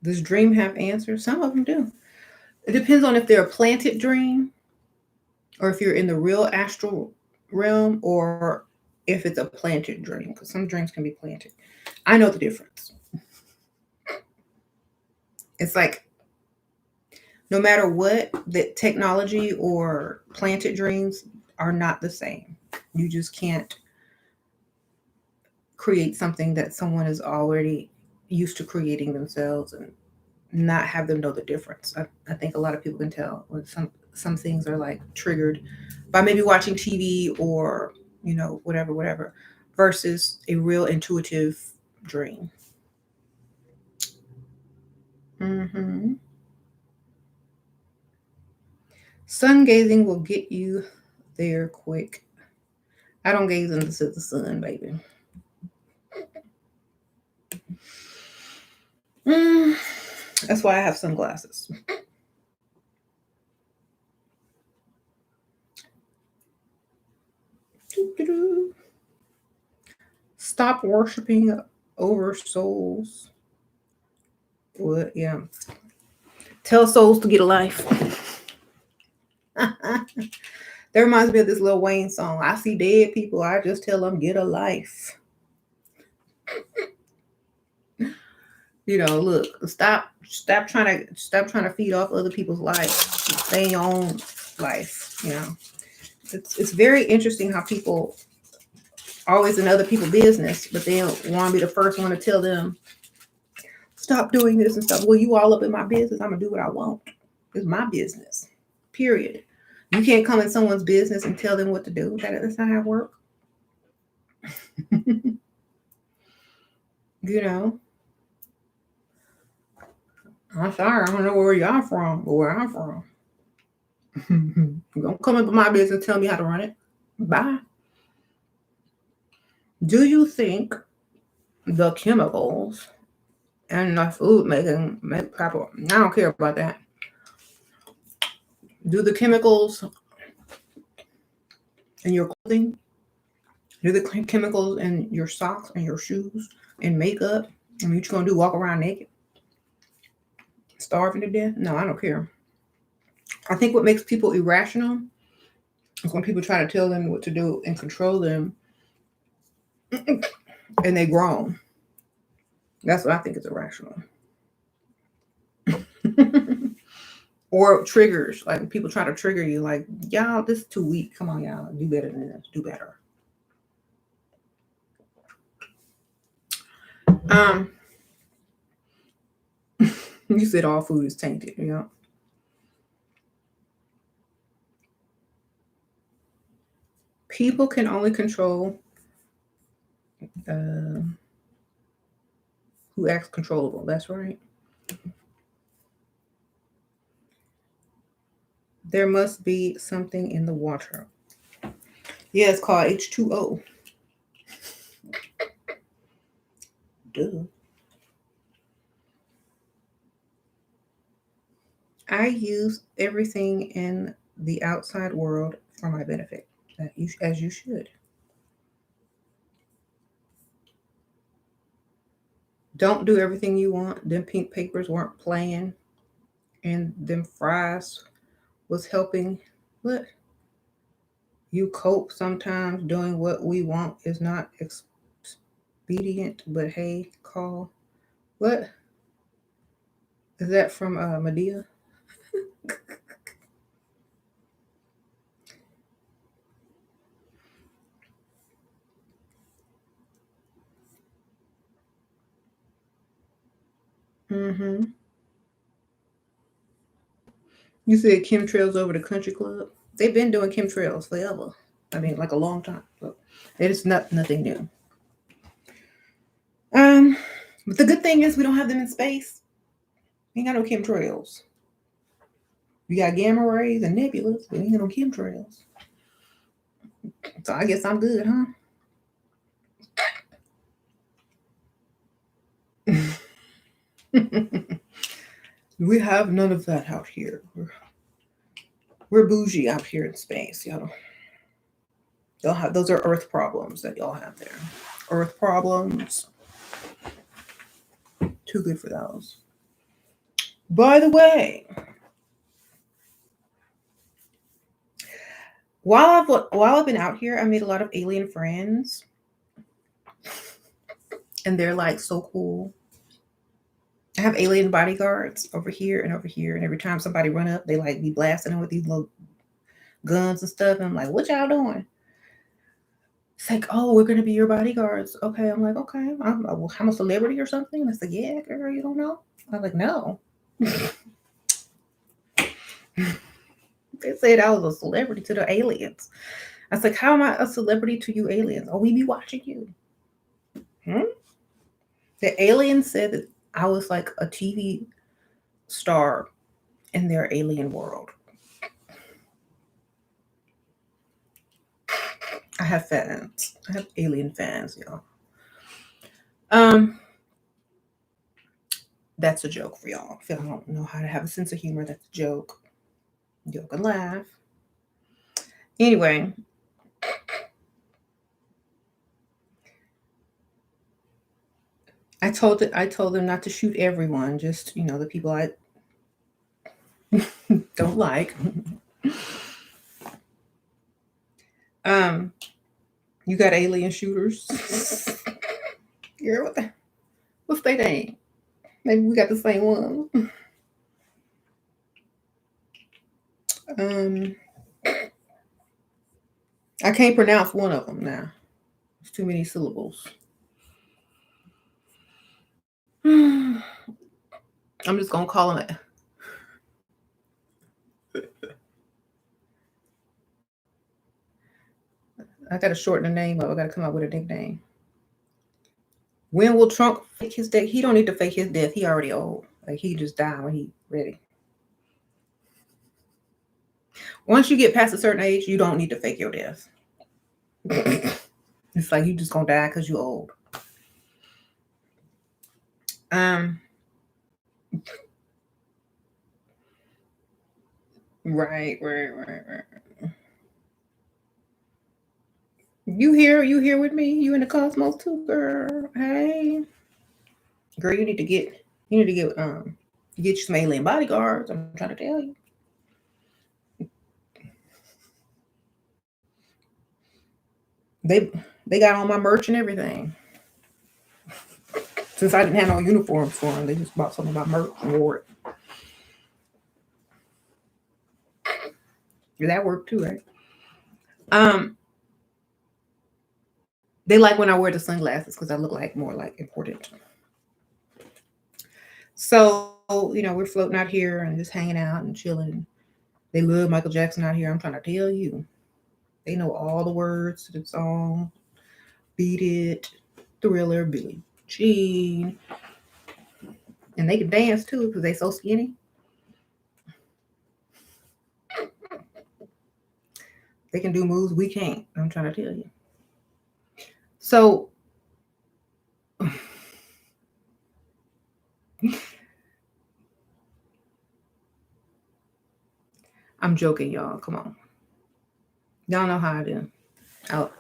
Does dream have answers? Some of them do. It depends on if they're a planted dream or if you're in the real astral realm or if it's a planted dream, because some dreams can be planted. I know the difference. It's like no matter what, the technology or planted dreams are not the same. You just can't create something that someone is already used to creating themselves and not have them know the difference. I think a lot of people can tell when some things are like triggered by maybe watching TV or whatever versus a real intuitive dream. Hmm. Sun gazing will get you there quick. I don't gaze into the sun, baby. That's why I have sunglasses. Stop worshiping over souls. What? Yeah. Tell souls to get a life. That reminds me of this Lil Wayne song. I see dead people. I just tell them get a life. Look, stop trying to feed off other people's life. Stay in your own life. It's very interesting how people always in other people's business, but they don't want to be the first one to tell them stop doing this and stuff. Well, you all up in my business. I'm gonna do what I want. It's my business. Period. You can't come in someone's business and tell them what to do. That's not how it works. I'm sorry, I don't know where y'all from, but where I'm from. Don't come into my business and tell me how to run it. Bye. Do you think the chemicals and the food making make pepper? I don't care about that. Do the chemicals in your clothing, do the chemicals in your socks and your shoes and makeup, I mean, what you gonna do? Walk around naked? Starving to death? No, I don't care. I think what makes people irrational is when people try to tell them what to do and control them and they groan. That's what I think is irrational. Or triggers, like people try to trigger you, like, y'all, this is too weak. Come on, y'all, do better than this. Do better. You said all food is tainted, People can only control who acts controllable. That's right. There must be something in the water. Yeah, it's called H2O. Duh. I use everything in the outside world for my benefit, as you should. Don't do everything you want. Them pink papers weren't playing, and them fries was helping. What? You cope sometimes. Doing what we want is not expedient, but hey, call. What? Is that from Medea? Mm-hmm. You said chemtrails over the country club. They've been doing chemtrails forever. I mean, like a long time. So it is nothing new. But the good thing is we don't have them in space. We ain't got no chemtrails. We got gamma rays and nebulas, but we ain't got no chemtrails. So I guess I'm good, huh? We have none of that out here. We're bougie out here in space, y'all. Y'all have those are Earth problems that y'all have there. Earth problems. Too good for those. By the way, while I've been out here, I made a lot of alien friends, and they're like so cool. I have alien bodyguards over here and over here, and every time somebody run up, they like be blasting them with these little guns and stuff. And I'm like, "What y'all doing?" It's like, "Oh, we're gonna be your bodyguards." Okay, I'm like, "Okay, I'm a celebrity or something." And it's like, "Yeah, girl, you don't know." I'm like, "No." They said I was a celebrity to the aliens. I was like, "How am I a celebrity to you aliens? Oh, we be watching you." The aliens said that I was like a TV star in their alien world. I have fans. I have alien fans, y'all. Um, that's a joke for y'all. If y'all don't know how to have a sense of humor, that's a joke. Y'all can laugh. Anyway, I told them not to shoot everyone, just the people I don't like. um, you got alien shooters. Girl, what's their name? Maybe we got the same one. Um, I can't pronounce one of them now. It's too many syllables. I'm just gonna call them. I gotta shorten the name up. I gotta come up with a nickname. When will Trump fake his death? He don't need to fake his death. He already old. Like he just died when he ready. Once you get past a certain age, you don't need to fake your death. It's like you just gonna die because you old. Um, right. You here with me? You in the cosmos too, girl? Hey, girl, you need to get you some alien bodyguards. I'm trying to tell you. They they got all my merch and everything. Since I didn't have no uniforms for them, they just bought some of my merch and wore it. That worked too, right? Um, they like when I wear the sunglasses because I look like more like important. So we're floating out here and just hanging out and chilling. They love Michael Jackson out here. I'm trying to tell you, they know all the words to the song. Beat It, Thriller, Billie Jean, and they can dance too because they so skinny. They can do moves we can't. I'm trying to tell you. So I'm joking, y'all. Come on, y'all know how I do. Oh,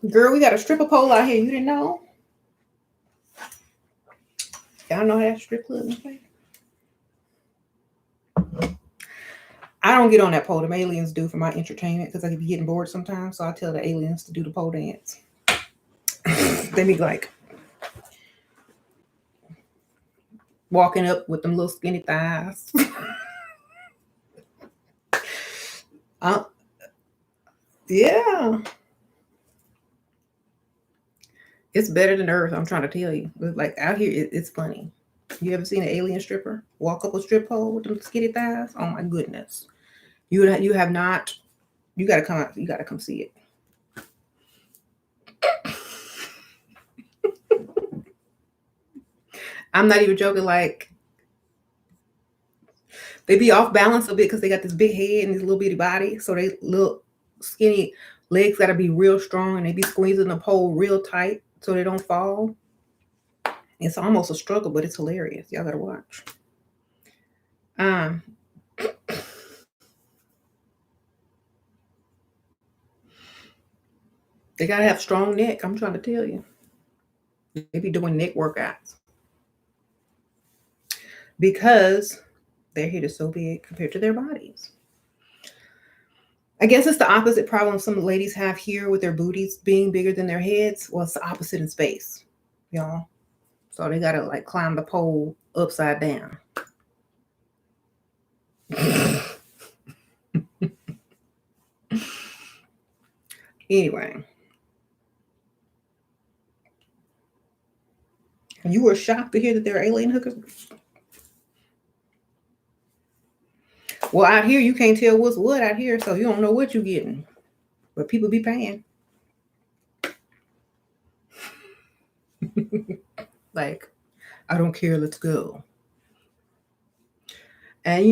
girl, we got a stripper pole out here. You didn't know? Y'all know how that strip club is playing? I don't get on that pole. The aliens do for my entertainment because I can be getting bored sometimes. So I tell the aliens to do the pole dance. They be like walking up with them little skinny thighs. uh, yeah, it's better than Earth. I'm trying to tell you. But like out here, it's funny. You ever seen an alien stripper walk up a strip pole with them skinny thighs? Oh my goodness, you have not. You got to come out. You got to come see it. I'm not even joking. Like they be off balance a bit because they got this big head and this little bitty body. So they little skinny legs got to be real strong and they be squeezing the pole real tight so they don't fall. It's almost a struggle, but it's hilarious. Y'all gotta watch. Um, they gotta have strong neck. I'm trying to tell you. They be doing neck workouts because their head is so big compared to their bodies. I guess it's the opposite problem some ladies have here with their booties being bigger than their heads. Well, it's the opposite in space, y'all. So they gotta like climb the pole upside down. Anyway, you were shocked to hear that there are alien hookers. Well, out here you can't tell what's what out here, so you don't know what you're getting. But people be paying. Like, I don't care, let's go. And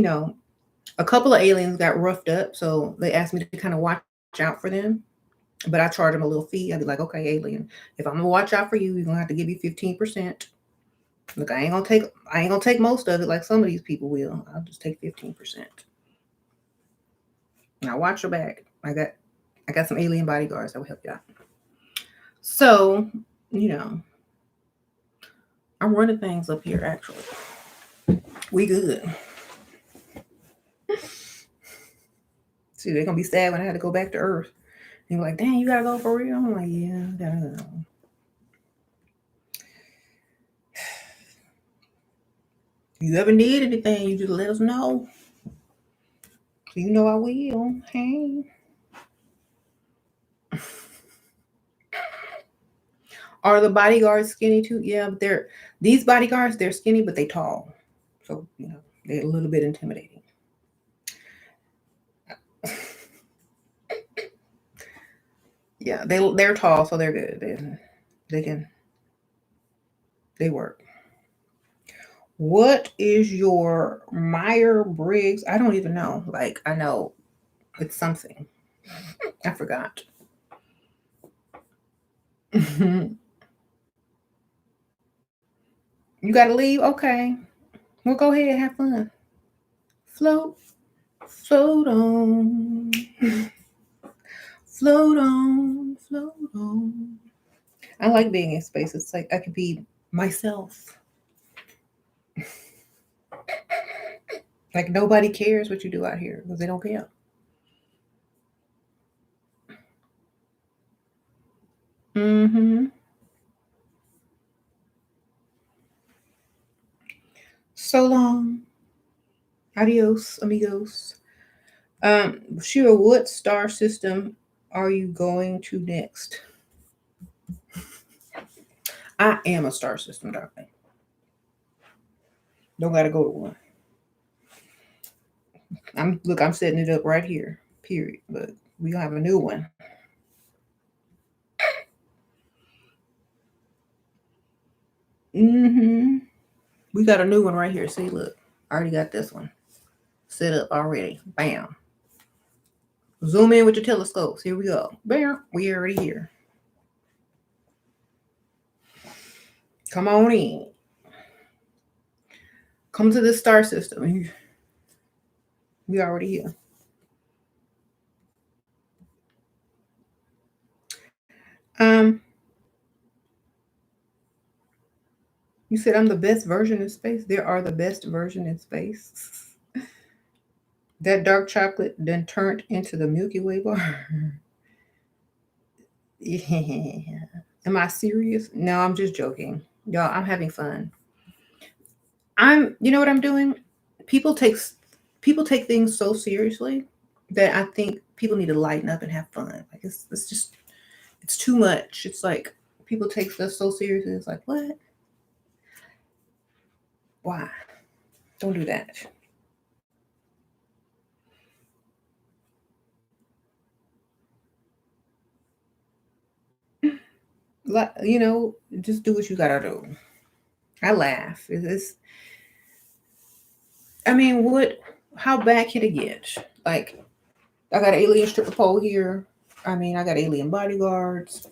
A couple of aliens got roughed up, so they asked me to kind of watch out for them. But I charge them a little fee. I'd be like, okay, alien, if I'm gonna watch out for you, you're gonna have to give me 15%. Look, I ain't gonna take most of it like some of these people will. I'll just take 15%. Now watch your back. I got some alien bodyguards that will help you out. So, you know, I'm running things up here actually. We good. See, they're gonna be sad when I had to go back to Earth. And you're like, dang, you gotta go for real? I'm like, yeah, I gotta go. If you ever need anything, you just let us know. So you know I will. Hey. Are the bodyguards skinny too? Yeah, but these bodyguards, they're skinny, but they tall. So, they're a little bit intimidating. Yeah, they're tall, so they're good. They work. What is your Meyer Briggs? I don't even know. Like I know it's something. I forgot. You got to leave? Okay. Well, go ahead, have fun. Float, float on, float on, float on. I like being in space. It's like I could be myself. Like nobody cares what you do out here because they don't care. Mm-hmm. So long. Adios, amigos. Sure, what star system are you going to next? I am a star system, darling. Don't gotta go to one. I'm setting it up right here. Period. But we gonna have a new one. Mm-hmm. We got a new one right here. See, look. I already got this one set up already. Bam. Zoom in with your telescopes. Here we go. Bam. We already here. Come on in. Come to this star system. We already here. Um, you said I'm the best version in space. There are the best version in space. That dark chocolate then turned into the Milky Way bar. Yeah. Am I serious? No, I'm just joking. Y'all, I'm having fun. You know what I'm doing? People take people take things so seriously that I think people need to lighten up and have fun. Like it's just it's too much. It's like people take stuff so seriously. It's like, what? Why? Don't do that. Like, just do what you gotta do. I laugh. I mean, what? How bad can it get? Like, I got an alien stripper pole here. I mean, I got alien bodyguards.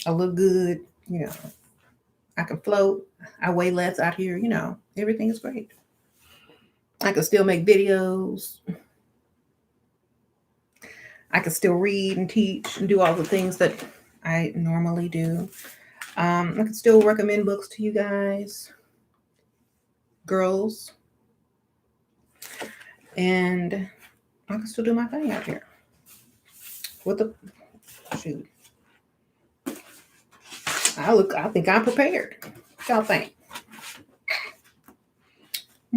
I look good. You know, I can float. I weigh less out here. Everything is great. I can still make videos. I can still read and teach and do all the things that I normally do. I can still recommend books to you guys, girls, and I can still do my thing out here. What the shoot? I think I'm prepared. What y'all think?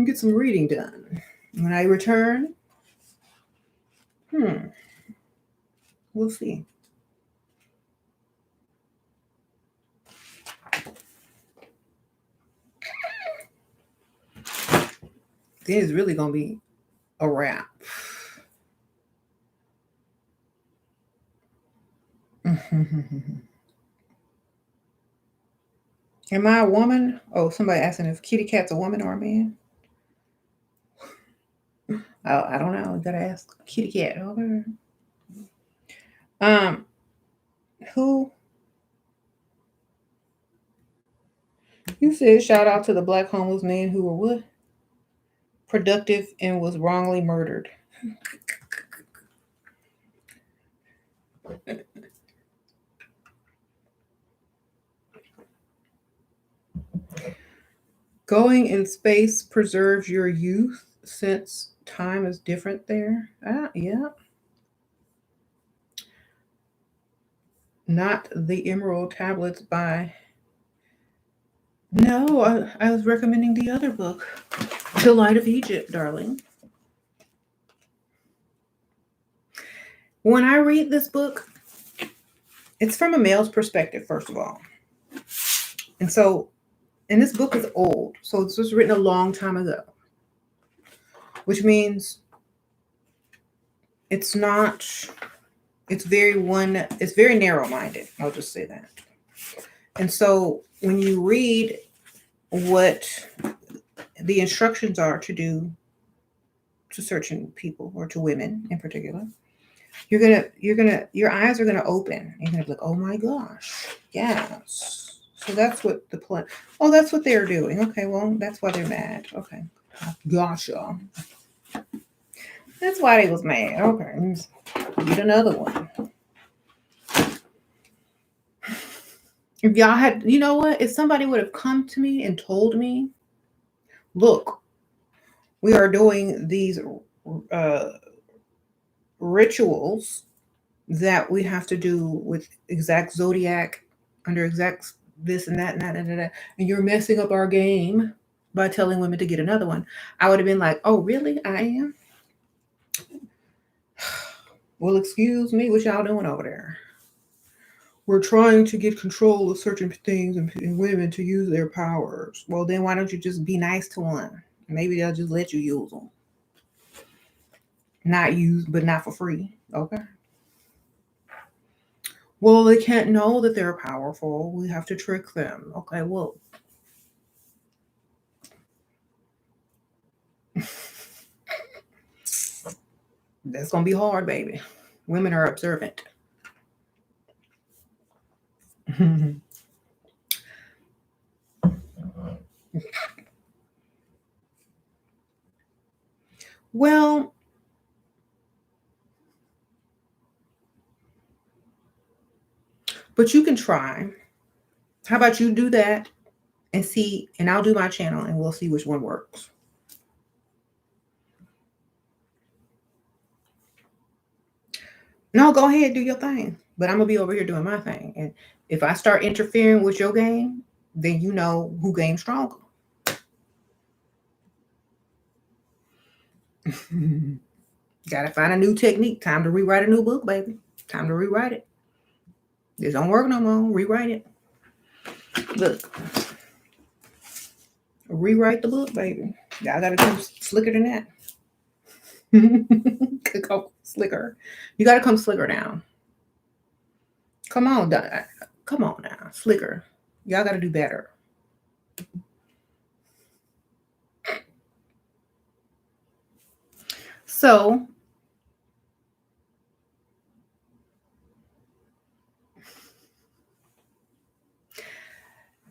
Get some reading done. When I return, we'll see. Then it's really gonna be a wrap. Am I a woman? Oh, somebody asking if kitty cat's a woman or a man. I don't know. You gotta ask kitty cat. Okay. Um, who you said shout out to the black homeless man who were what? Productive and was wrongly murdered. Going in space preserves your youth since time is different there. Ah, yeah. Not the Emerald Tablets by. No, I was recommending the other book, The Light of Egypt, darling. When I read this book, it's from a male's perspective, first of all. And so, and this book is old. So this was written a long time ago, which means it's not, it's very narrow minded. I'll just say that. And so when you read what the instructions are to do to certain people or to women in particular, your eyes are gonna open. You're gonna be like, oh my gosh, yes. So that's what the plan. Oh, that's what they're doing. Okay, well, that's why they're mad. Okay, gotcha. That's why they was mad. Okay, get another one. If y'all had, you know what? If somebody would have come to me and told me, look, we are doing these uh, rituals that we have to do with exact zodiac under exact this and that and that and that, and you're messing up our game by telling women to get another one, I would have been like, oh, really? I am? Well, excuse me, what y'all doing over there? We're trying to get control of certain things and women to use their powers. Well, then why don't you just be nice to one? Maybe they'll just let you use them. Not use, but not for free. Okay. Well, they can't know that they're powerful. We have to trick them. Okay, well, that's gonna be hard, baby. Women are observant. Well, but you can try. How about you do that and see, and I'll do my channel and we'll see which one works. No, go ahead, do your thing. But I'm gonna be over here doing my thing. And if I start interfering with your game, then you know who game's stronger. Gotta find a new technique. Time to rewrite a new book, baby. Time to rewrite it. It don't work no more. Rewrite it. Look, rewrite the book, baby. Y'all gotta come slicker than that. Could go slicker. You gotta come slicker down. Come on, come on now, slicker. Y'all gotta do better. So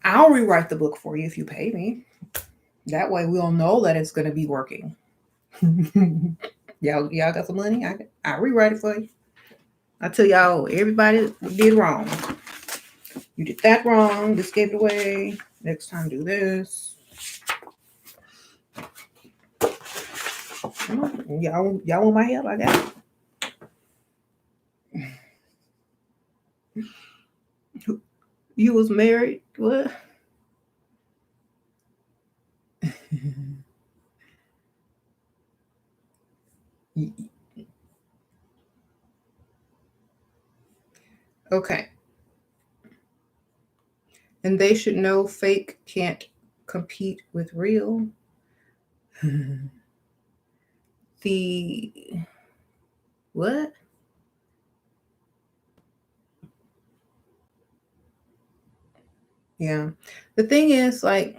I'll rewrite the book for you if you pay me. That way we'll know that it's gonna be working. y'all got some money? I rewrite it for you. I tell y'all everybody did wrong. You did that wrong. This gave it away. Next time do this. Y'all want my help? I got it. You was married? What? Okay. And they should know fake can't compete with real. The what? Yeah. The thing is, like,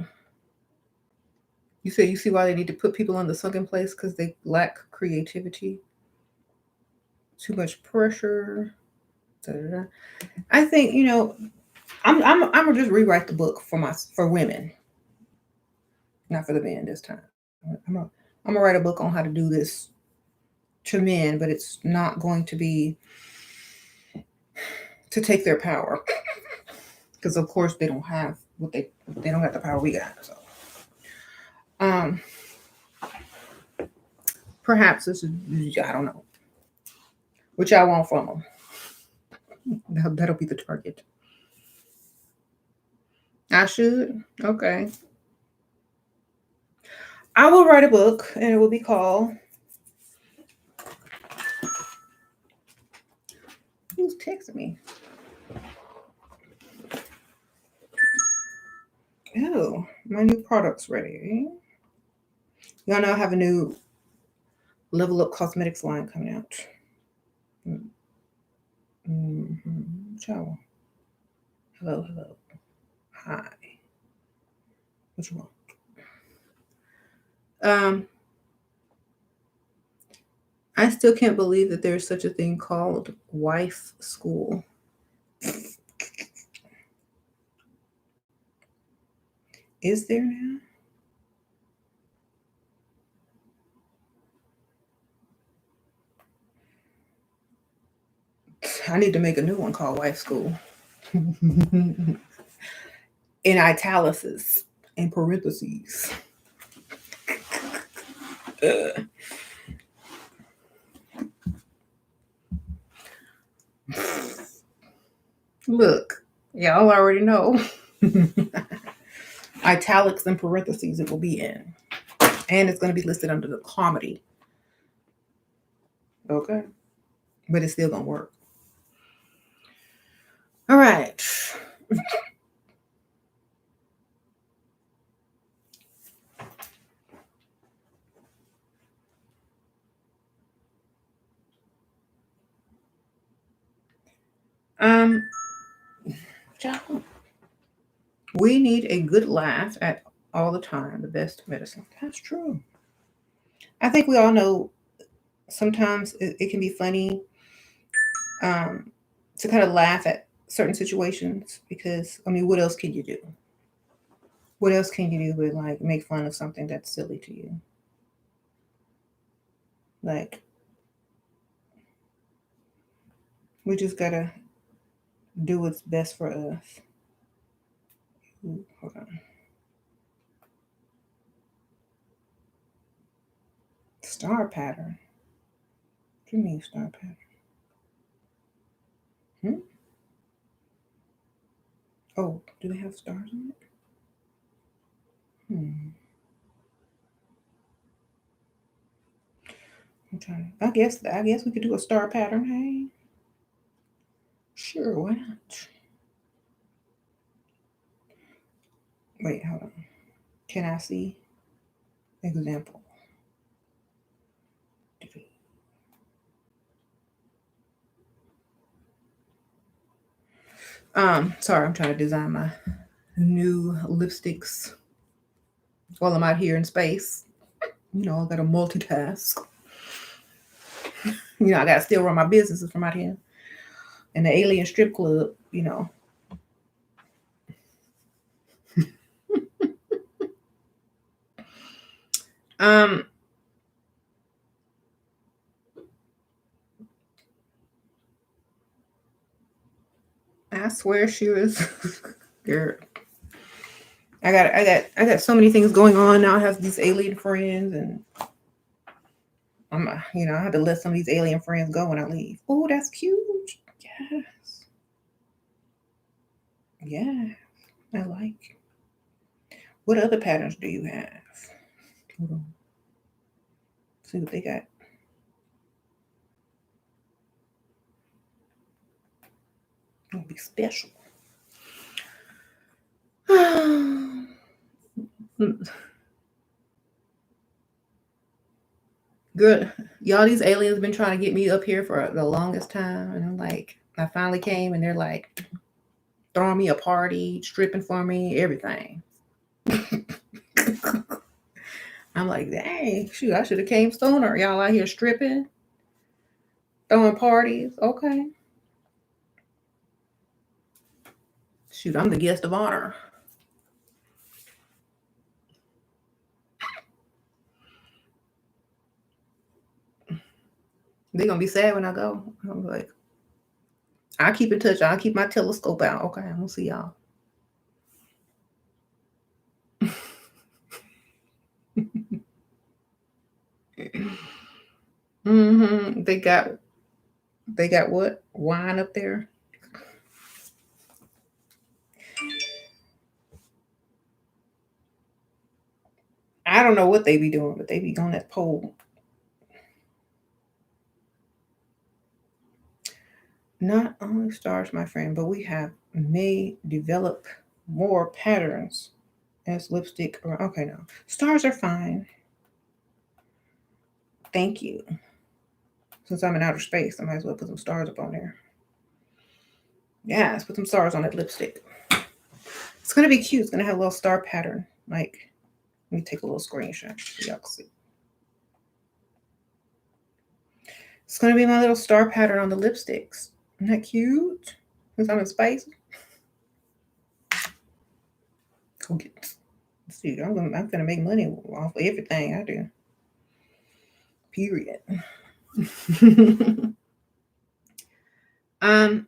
You see why they need to put people on the sunken place because they lack creativity, too much pressure. Da, da, da. I think I'm gonna just rewrite the book for women, not for the men this time. I'm gonna write a book on how to do this to men, but it's not going to be to take their power because of course they don't have what they don't have the power we got. So um perhaps this is, I don't know what y'all want from them. That'll be the target. I should. Okay. I will write a book and it will be called, who's texting me? Oh, my new product's ready. Y'all know I have a new Level Up Cosmetics line coming out. Ciao. Hello, hello. Hi. What you want? I still can't believe that there's such a thing called wife school. Is there now? I need to make a new one called wife school. In italics, in parentheses. Look, y'all already know. Italics and parentheses it will be in. And it's going to be listed under the comedy. Okay. But it's still going to work. All right. Um, we need a good laugh at all the time, the best medicine. That's true. I think we all know sometimes it can be funny um, to kind of laugh at certain situations because, I mean, what else can you do? What else can you do but like make fun of something that's silly to you? Like, we just gotta do what's best for us. Ooh, hold on. Star pattern. What do you mean star pattern? Hmm? Oh, do they have stars on it? Hmm. I'm trying. I guess we could do a star pattern. Hey, sure, why not? Wait, hold on. Can I see example? Sorry, I'm trying to design my new lipsticks while I'm out here in space. I gotta multitask. I gotta still run my businesses from out here. And the alien strip club. Um, I swear she was girl. I got so many things going on now. I have these alien friends and I have to let some of these alien friends go when I leave. Oh, that's cute. Yes. Yeah. I like. What other patterns do you have? Hold on. See what they got. It'll be special. Girl, y'all, these aliens been trying to get me up here for the longest time. And I'm like, I finally came and they're like throwing me a party, stripping for me, everything. I'm like, dang, shoot, I should have came sooner. Y'all out here stripping, throwing parties. Okay. Shoot, I'm the guest of honor. They're gonna be sad when I go. I'm like, I'll keep in touch. I'll keep my telescope out. Okay, I'm gonna see y'all. They got what? Wine up there? I don't know what they be doing, but they be on that pole. Not only stars, my friend, but we have may develop more patterns as lipstick. Or okay, no, stars are fine. Thank you. Since I'm in outer space, I might as well put some stars up on there. Yeah, let's put some stars on that lipstick. It's gonna be cute. It's gonna have a little star pattern. Like, let me take a little screenshot so y'all can see. It's gonna be my little star pattern on the lipsticks. Isn't that cute? Since I'm in space. Go get. See, I'm gonna make money off of everything I do. Period. um,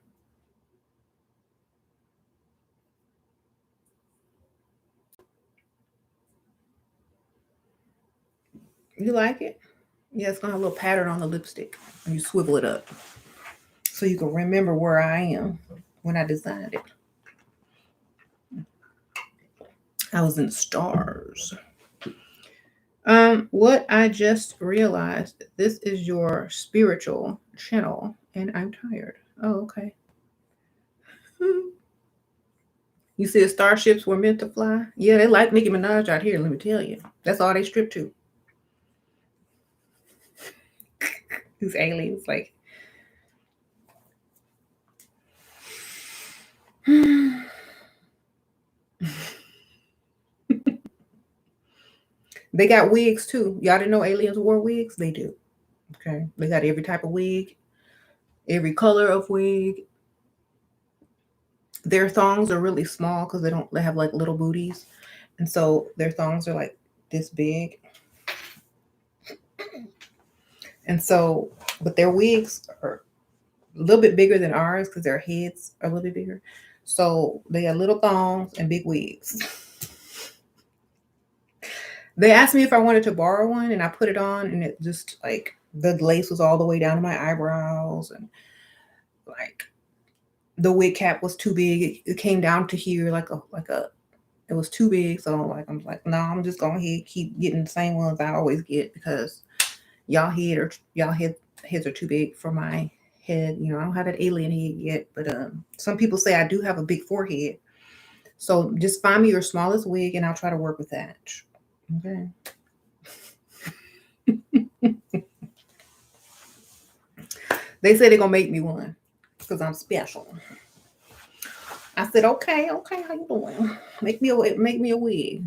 you like it? Yeah, it's gonna have a little pattern on the lipstick. And you swivel it up so you can remember where I am when I designed it. I was in stars. What I just realized, this is your spiritual channel, and I'm tired. Oh, okay. You said starships were meant to fly? Yeah, they like Nicki Minaj out here, let me tell you. That's all they strip to. These aliens, like. They got wigs too. Y'all didn't know aliens wore wigs? They do. Okay. They got every type of wig, every color of wig. Their thongs are really small because they have like little booties. And so their thongs are like this big. And so, but their wigs are a little bit bigger than ours because their heads are a little bit bigger. So they got little thongs and big wigs. They asked me if I wanted to borrow one, and I put it on, and it just like the lace was all the way down to my eyebrows, and like the wig cap was too big. It came down to here like a it was too big. So like I'm like, no, I'm just gonna keep getting the same ones I always get because y'all heads are too big for my head. You know, I don't have that alien head yet, but some people say I do have a big forehead. So just find me your smallest wig, and I'll try to work with that. Okay. They say they're gonna make me one because I'm special. I said, okay, how you doing? Make me a wig.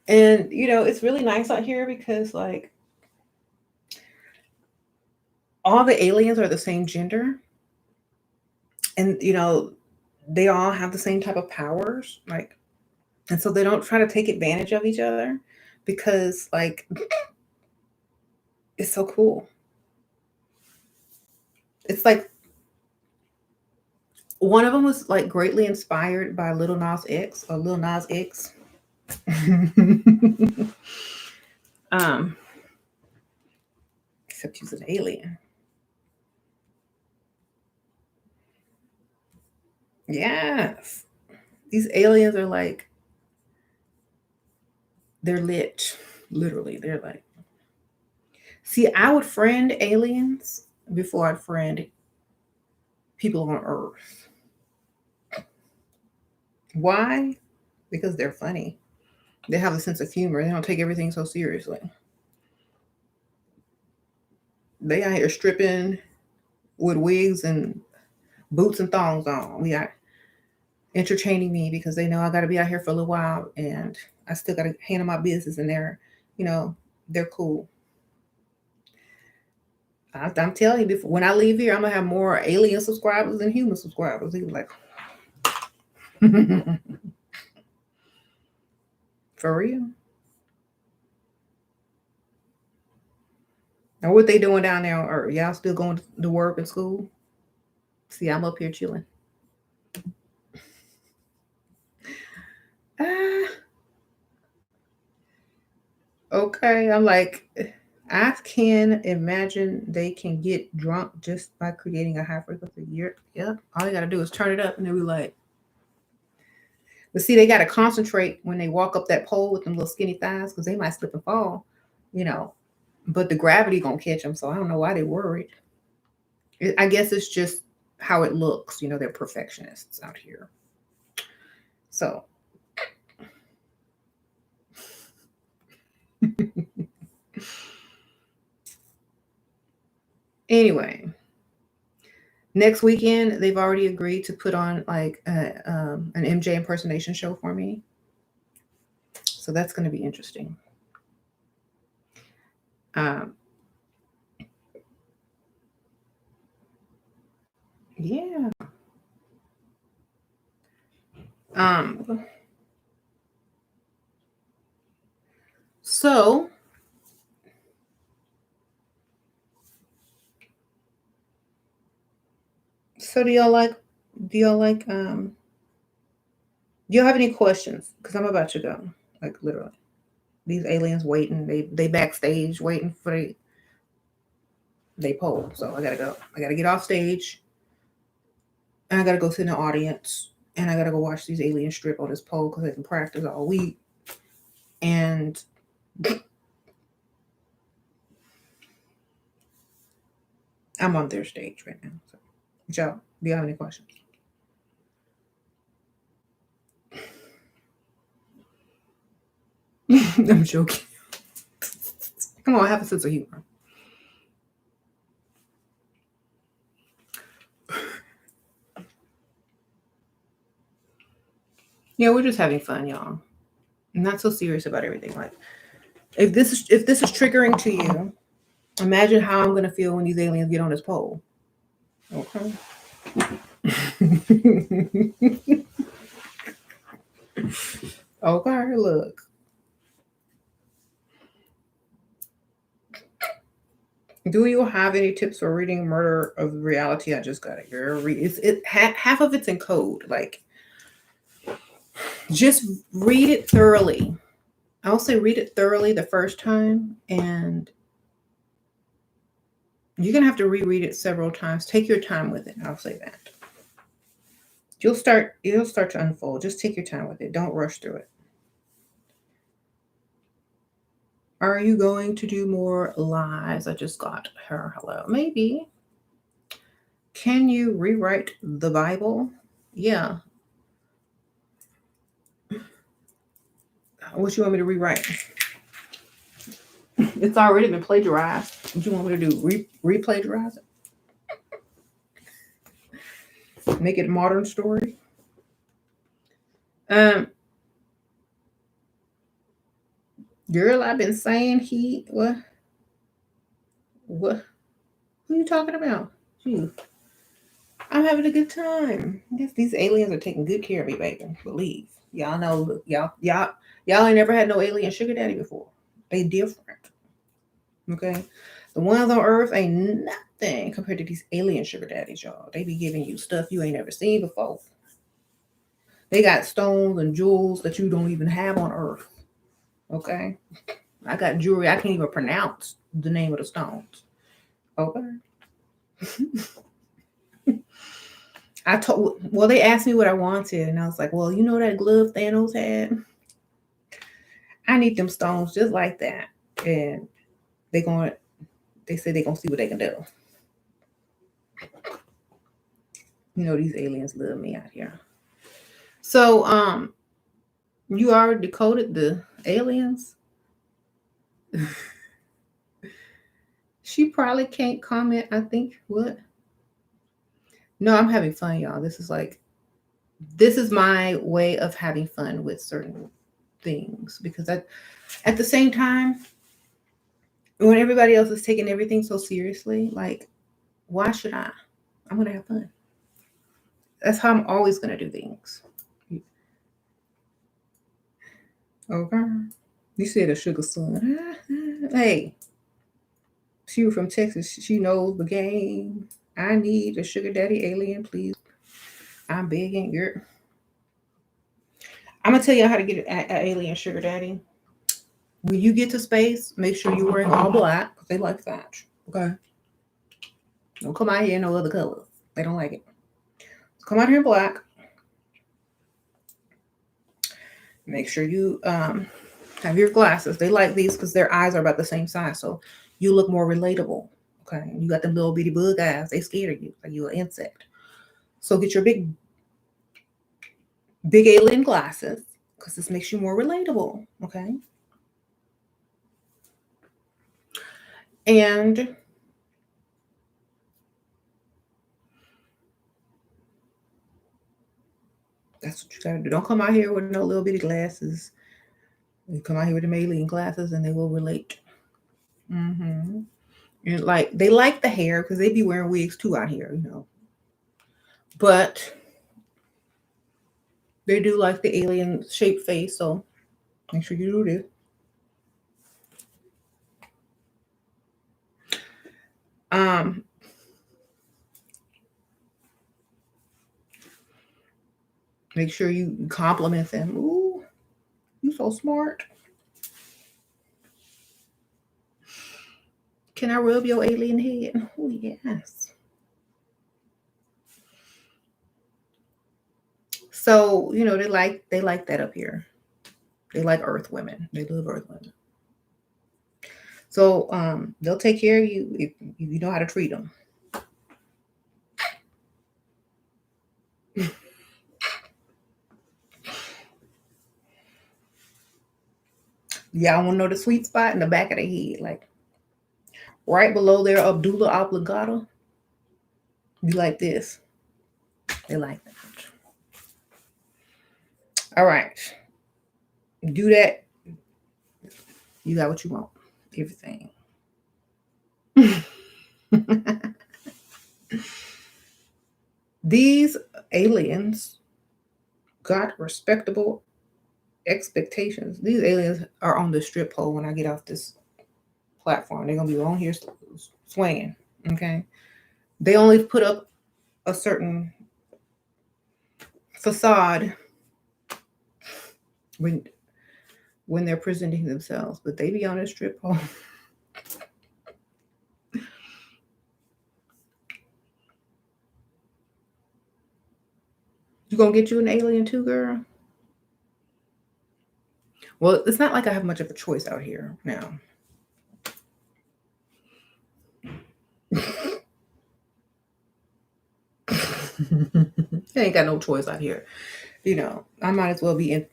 And it's really nice out here because like all the aliens are the same gender, and they all have the same type of powers, like, and so they don't try to take advantage of each other because like it's so cool. It's like one of them was like greatly inspired by Little Nas X or Lil Nas X. um, Except he's an alien. Yes, these aliens are like they're lit, literally. They're like, see, I would friend aliens before I'd friend people on Earth. Why? Because they're funny. They have a sense of humor. They don't take everything so seriously. They out here stripping with wigs and boots and thongs on. entertaining me because they know I got to be out here for a little while and I still got to handle my business and you know, they're cool. I'm telling you, before, when I leave here, I'm going to have more alien subscribers than human subscribers. He was like, for real? And what they doing down there on Earth? Y'all still going to work and school? See, I'm up here chilling. Ah, okay. I'm like, I can imagine they can get drunk just by creating a high frequency. Yep. All they got to do is turn it up and they'll be like, but see, they got to concentrate when they walk up that pole with them little skinny thighs because they might slip and fall, you know. But the gravity gonna catch them, so I don't know why they worried. I guess it's just how it looks. You know, they're perfectionists out here. So anyway, next weekend they've already agreed to put on like an MJ impersonation show for me. So that's going to be interesting. Um, yeah. Um, so so do y'all like do y'all have any questions? Because I'm about to go. Like literally. These aliens waiting. They backstage waiting for they poll. So I gotta go. I gotta get off stage. And I gotta go sit in the audience. And I gotta go watch these aliens strip on this pole because they can practice all week. And I'm on their stage right now. So, Joe, do you have any questions? I'm joking. Come on, have a sense of humor. Yeah, we're just having fun, y'all. I'm not so serious about everything. Like, if this is triggering to you, imagine how I'm gonna feel when these aliens get on this pole. Okay. Okay, look. Do you have any tips for reading Murder of Reality? I just got it. Half of it's in code. Like, just read it thoroughly. I'll say read it thoroughly the first time, and you're gonna have to reread it several times. Take your time with it. I'll say that. It'll start to unfold. Just take your time with it. Don't rush through it. Are you going to do more lives? I just got her. Hello. Maybe. Can you rewrite the Bible? Yeah. What you want me to rewrite? It's already been plagiarized. What you want me to do? Re-plagiarize it? Make it a modern story? Um, Girl, I've been saying what? What? Who are you talking about? Phew. I'm having a good time. Yes, these aliens are taking good care of me, baby. Believe. Y'all know, y'all ain't never had no alien sugar daddy before. They different. Okay? The ones on Earth ain't nothing compared to these alien sugar daddies, y'all. They be giving you stuff you ain't never seen before. They got stones and jewels that you don't even have on Earth. Okay? I got jewelry I can't even pronounce the name of the stones. Okay. they asked me what I wanted, and I was like, well, you know that glove Thanos had? I need them stones just like that. And they say they're gonna see what they can do. You know, these aliens love me out here. So, you already decoded the aliens? She probably can't comment, I think. What? No, I'm having fun, y'all. This is like this is my way of having fun with certain things, because at the same time, when everybody else is taking everything so seriously, like, why should I? I'm gonna have fun. That's how I'm always gonna do things. Okay. You said a sugar son. Hey, she was from Texas. She knows the game. I need a sugar daddy alien, please. I'm begging. I'm gonna tell you how to get an alien sugar daddy. When you get to space, make sure you're wearing all black because they like that. Okay. Don't come out here in no other colors. They don't like it. So come out here in black. Make sure you have your glasses. They like these because their eyes are about the same size, so you look more relatable. Okay. You got them little bitty bug eyes. They scared of you like you're an insect. So get your big alien glasses because this makes you more relatable. Okay. And that's what you gotta do. Don't come out here with no little bitty glasses. You come out here with them alien glasses and they will relate. Mm-hmm. And like they like the hair because they be wearing wigs too out here, you know. But they do like the alien shaped face, so make sure you do this. Um, Make sure you compliment them. Ooh, you so smart. Can I rub your alien head? Oh yes. So you know they like that up here. They like Earth women. They love Earth women. So they'll take care of you if you know how to treat them. Y'all want to know the sweet spot in the back of the head, like right below their Abdullah oblongata. Be like this. They like that. All right, do that. You got what you want. Everything. These aliens got respectable expectations. These aliens are on the strip pole when I get off this platform. They're gonna be on here swinging. Okay, they only put up a certain facade when they're presenting themselves, but they be on a strip pole. You gonna get you an alien too, girl? Well, it's not like I have much of a choice out here now. I ain't got no choice out here. You know, I might as well be in,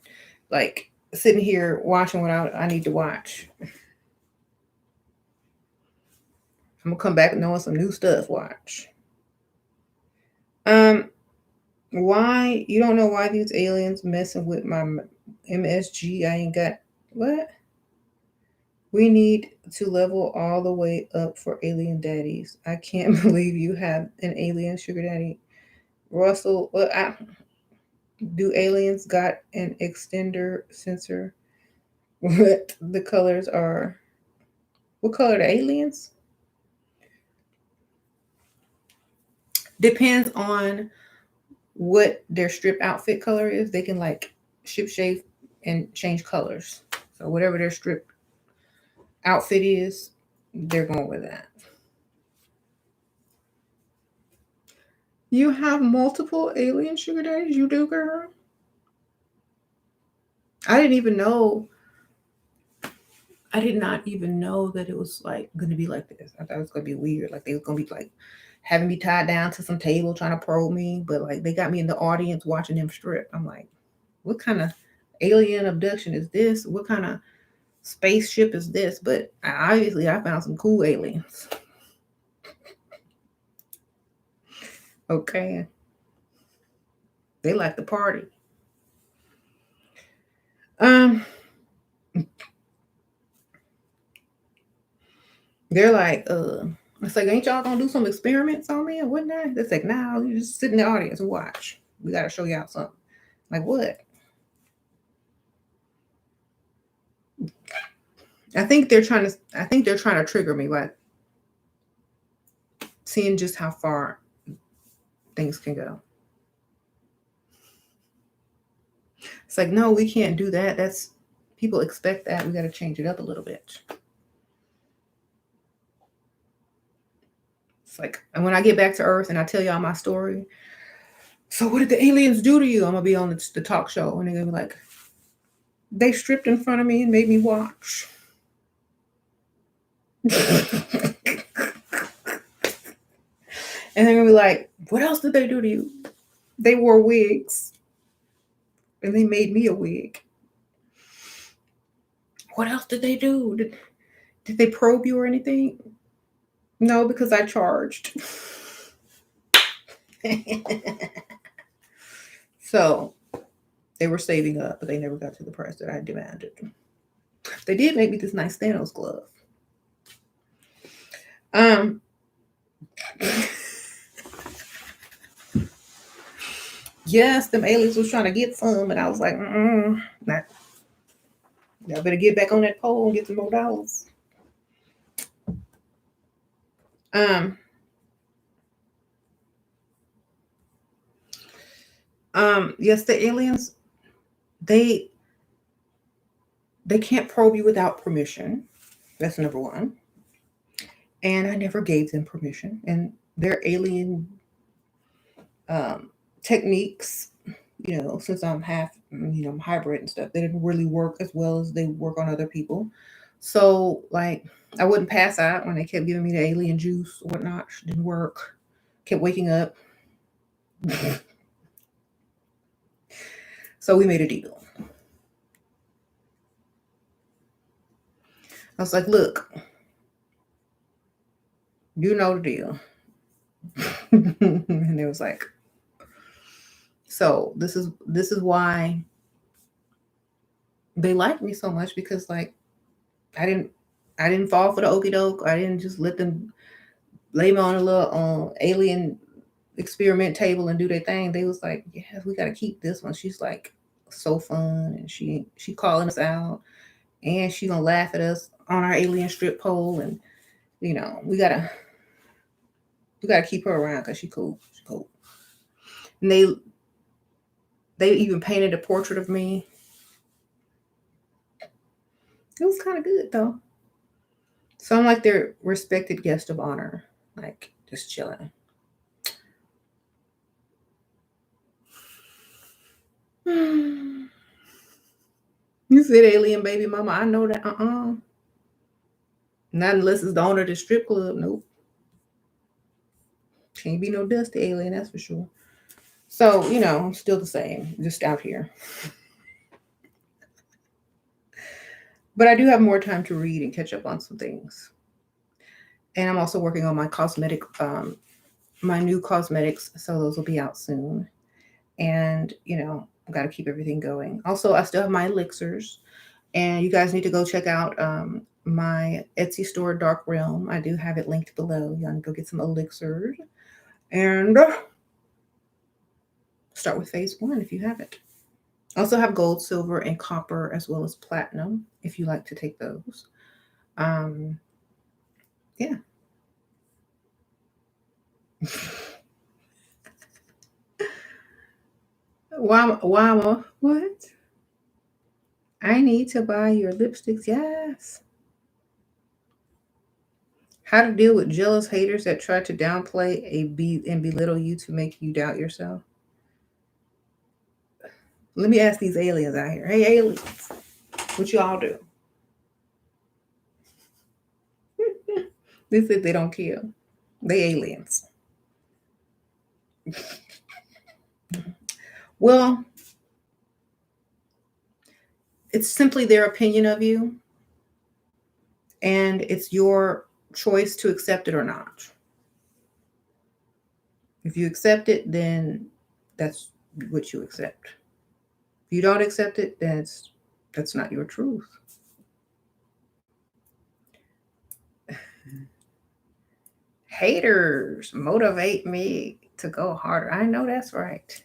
like, sitting here watching what I need to watch. I'm gonna come back knowing some new stuff. Watch. Um, why you don't know why these aliens messing with my MSG? I ain't got what. We need to level all the way up for alien daddies. I can't believe you have an alien sugar daddy. Russell, do aliens got an extender sensor? What the colors are? What color the aliens? Depends on what their strip outfit color is. They can like ship shape and change colors. So whatever their strip outfit is, they're going with that. You have multiple alien sugar daddies? You do, girl? I didn't even know. I did not even know that it was like gonna be like this. I thought it was gonna be weird. Like they was gonna be like having me tied down to some table trying to probe me, but like they got me in the audience watching them strip. I'm like, what kind of alien abduction is this? What kind of spaceship is this? But obviously I found some cool aliens. Okay. They like the party. Um, they're like, it's like, ain't y'all gonna do some experiments on me or whatnot? It's like, no, you just sit in the audience and watch. We gotta show y'all something. Like what? I think they're trying to trigger me, like seeing just how far things can go. It's like, no, we can't do that. That's people expect that. We gotta change it up a little bit. It's like, and when I get back to Earth and I tell y'all my story, so what did the aliens do to you? I'm gonna be on the talk show, and they're gonna be like, they stripped in front of me and made me watch. And they're gonna be like, what else did they do to you? They wore wigs and they made me a wig. What else did they do? Did they probe you or anything? No, because I charged. So they were saving up, but they never got to the price that I demanded. They did make me this nice Thanos glove. Yes, them aliens was trying to get some, and I was like, not. Y'all better get back on that pole and get some more dollars. Um, yes, the aliens, they they can't probe you without permission. That's number one. And I never gave them permission. And their alien um, techniques, since I'm half, I'm hybrid and stuff, they didn't really work as well as they work on other people. So, like, I wouldn't pass out when they kept giving me the alien juice or whatnot. Didn't work. Kept waking up. So we made a deal. I was like, look, you know the deal. And it was like, so this is why they like me so much, because like I didn't I didn't fall for the okey doke. I didn't just let them lay me on a little alien experiment table and do their thing. They was like, yeah, we got to keep this one. She's like so fun, and she calling us out, and she gonna laugh at us on our alien strip pole, and we gotta keep her around because she cool. She cool. And they even painted a portrait of me. It was kind of good though. So I'm like their respected guest of honor, like just chilling. You said alien baby mama. I know that. Not unless it's the owner of the strip club. Nope. Can't be no dusty alien, that's for sure. So, I'm still the same, just out here. But I do have more time to read and catch up on some things. And I'm also working on my new cosmetics. So those will be out soon. And, I've got to keep everything going. Also, I still have my elixirs. And you guys need to go check out my Etsy store, Dark Realm. I do have it linked below. You want to go get some elixirs. And start with phase one if you haven't. I also have gold, silver, and copper, as well as platinum, if you like to take those. Yeah. Why, what? I need to buy your lipsticks. Yes. How to deal with jealous haters that try to downplay and belittle you to make you doubt yourself. Let me ask these aliens out here. Hey, aliens, what you all do? They said they don't kill. They aliens. Well, it's simply their opinion of you, and it's your choice to accept it or not. If you accept it, then that's what you accept. If you don't accept it, that's not your truth. Haters motivate me to go harder. I know that's right.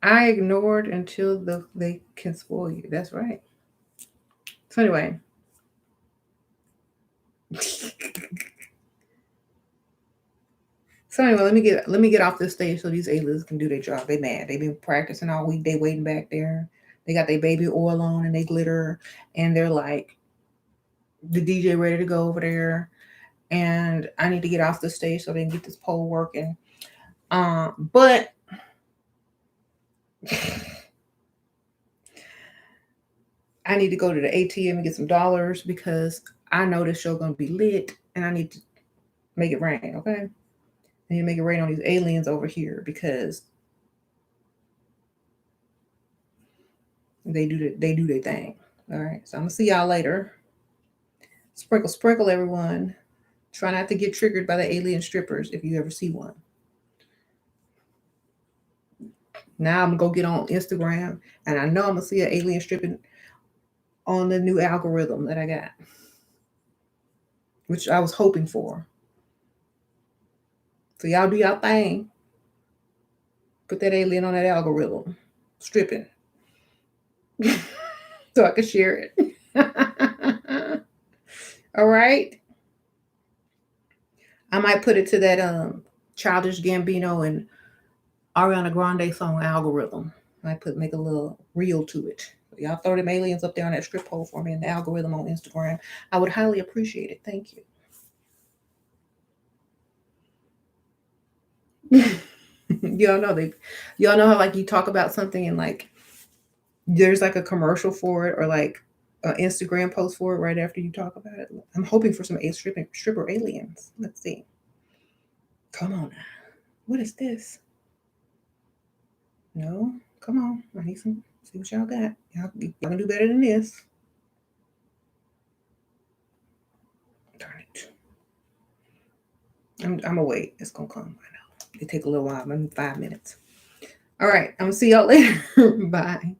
I ignored until they can spoil you. That's right. So anyway. So anyway, let me get off this stage so these A-listers can do their job. They mad. They've been practicing all week. They waiting back there. They got their baby oil on and they glitter, and they're like, the DJ ready to go over there. And I need to get off the stage so they can get this pole working. But I need to go to the ATM and get some dollars because I know this show gonna be lit, and I need to make it rain. Okay, I need to make it rain on these aliens over here because they do their thing. All right, so I'm gonna see y'all later. Sprinkle, sprinkle, everyone. Try not to get triggered by the alien strippers if you ever see one. Now I'm gonna go get on Instagram, and I know I'm gonna see an alien stripping on the new algorithm that I got, which I was hoping for. So y'all do y'all thing. Put that alien on that algorithm, stripping, so I can share it. All right. I might put it to that Childish Gambino and Ariana Grande song algorithm. I might make a little reel to it. Y'all throw them aliens up there on that strip pole for me in the algorithm on Instagram. I would highly appreciate it. Thank you. Y'all know how like you talk about something and like there's like a commercial for it or like an Instagram post for it right after you talk about it. I'm hoping for some stripper aliens. Let's see. Come on now. What is this? No, come on. I need some. See what y'all got. Y'all can do better than this. Darn it. I'm gonna wait. It's gonna come. I know. It take a little while. Maybe 5 minutes. All right. I'm gonna see y'all later. Bye.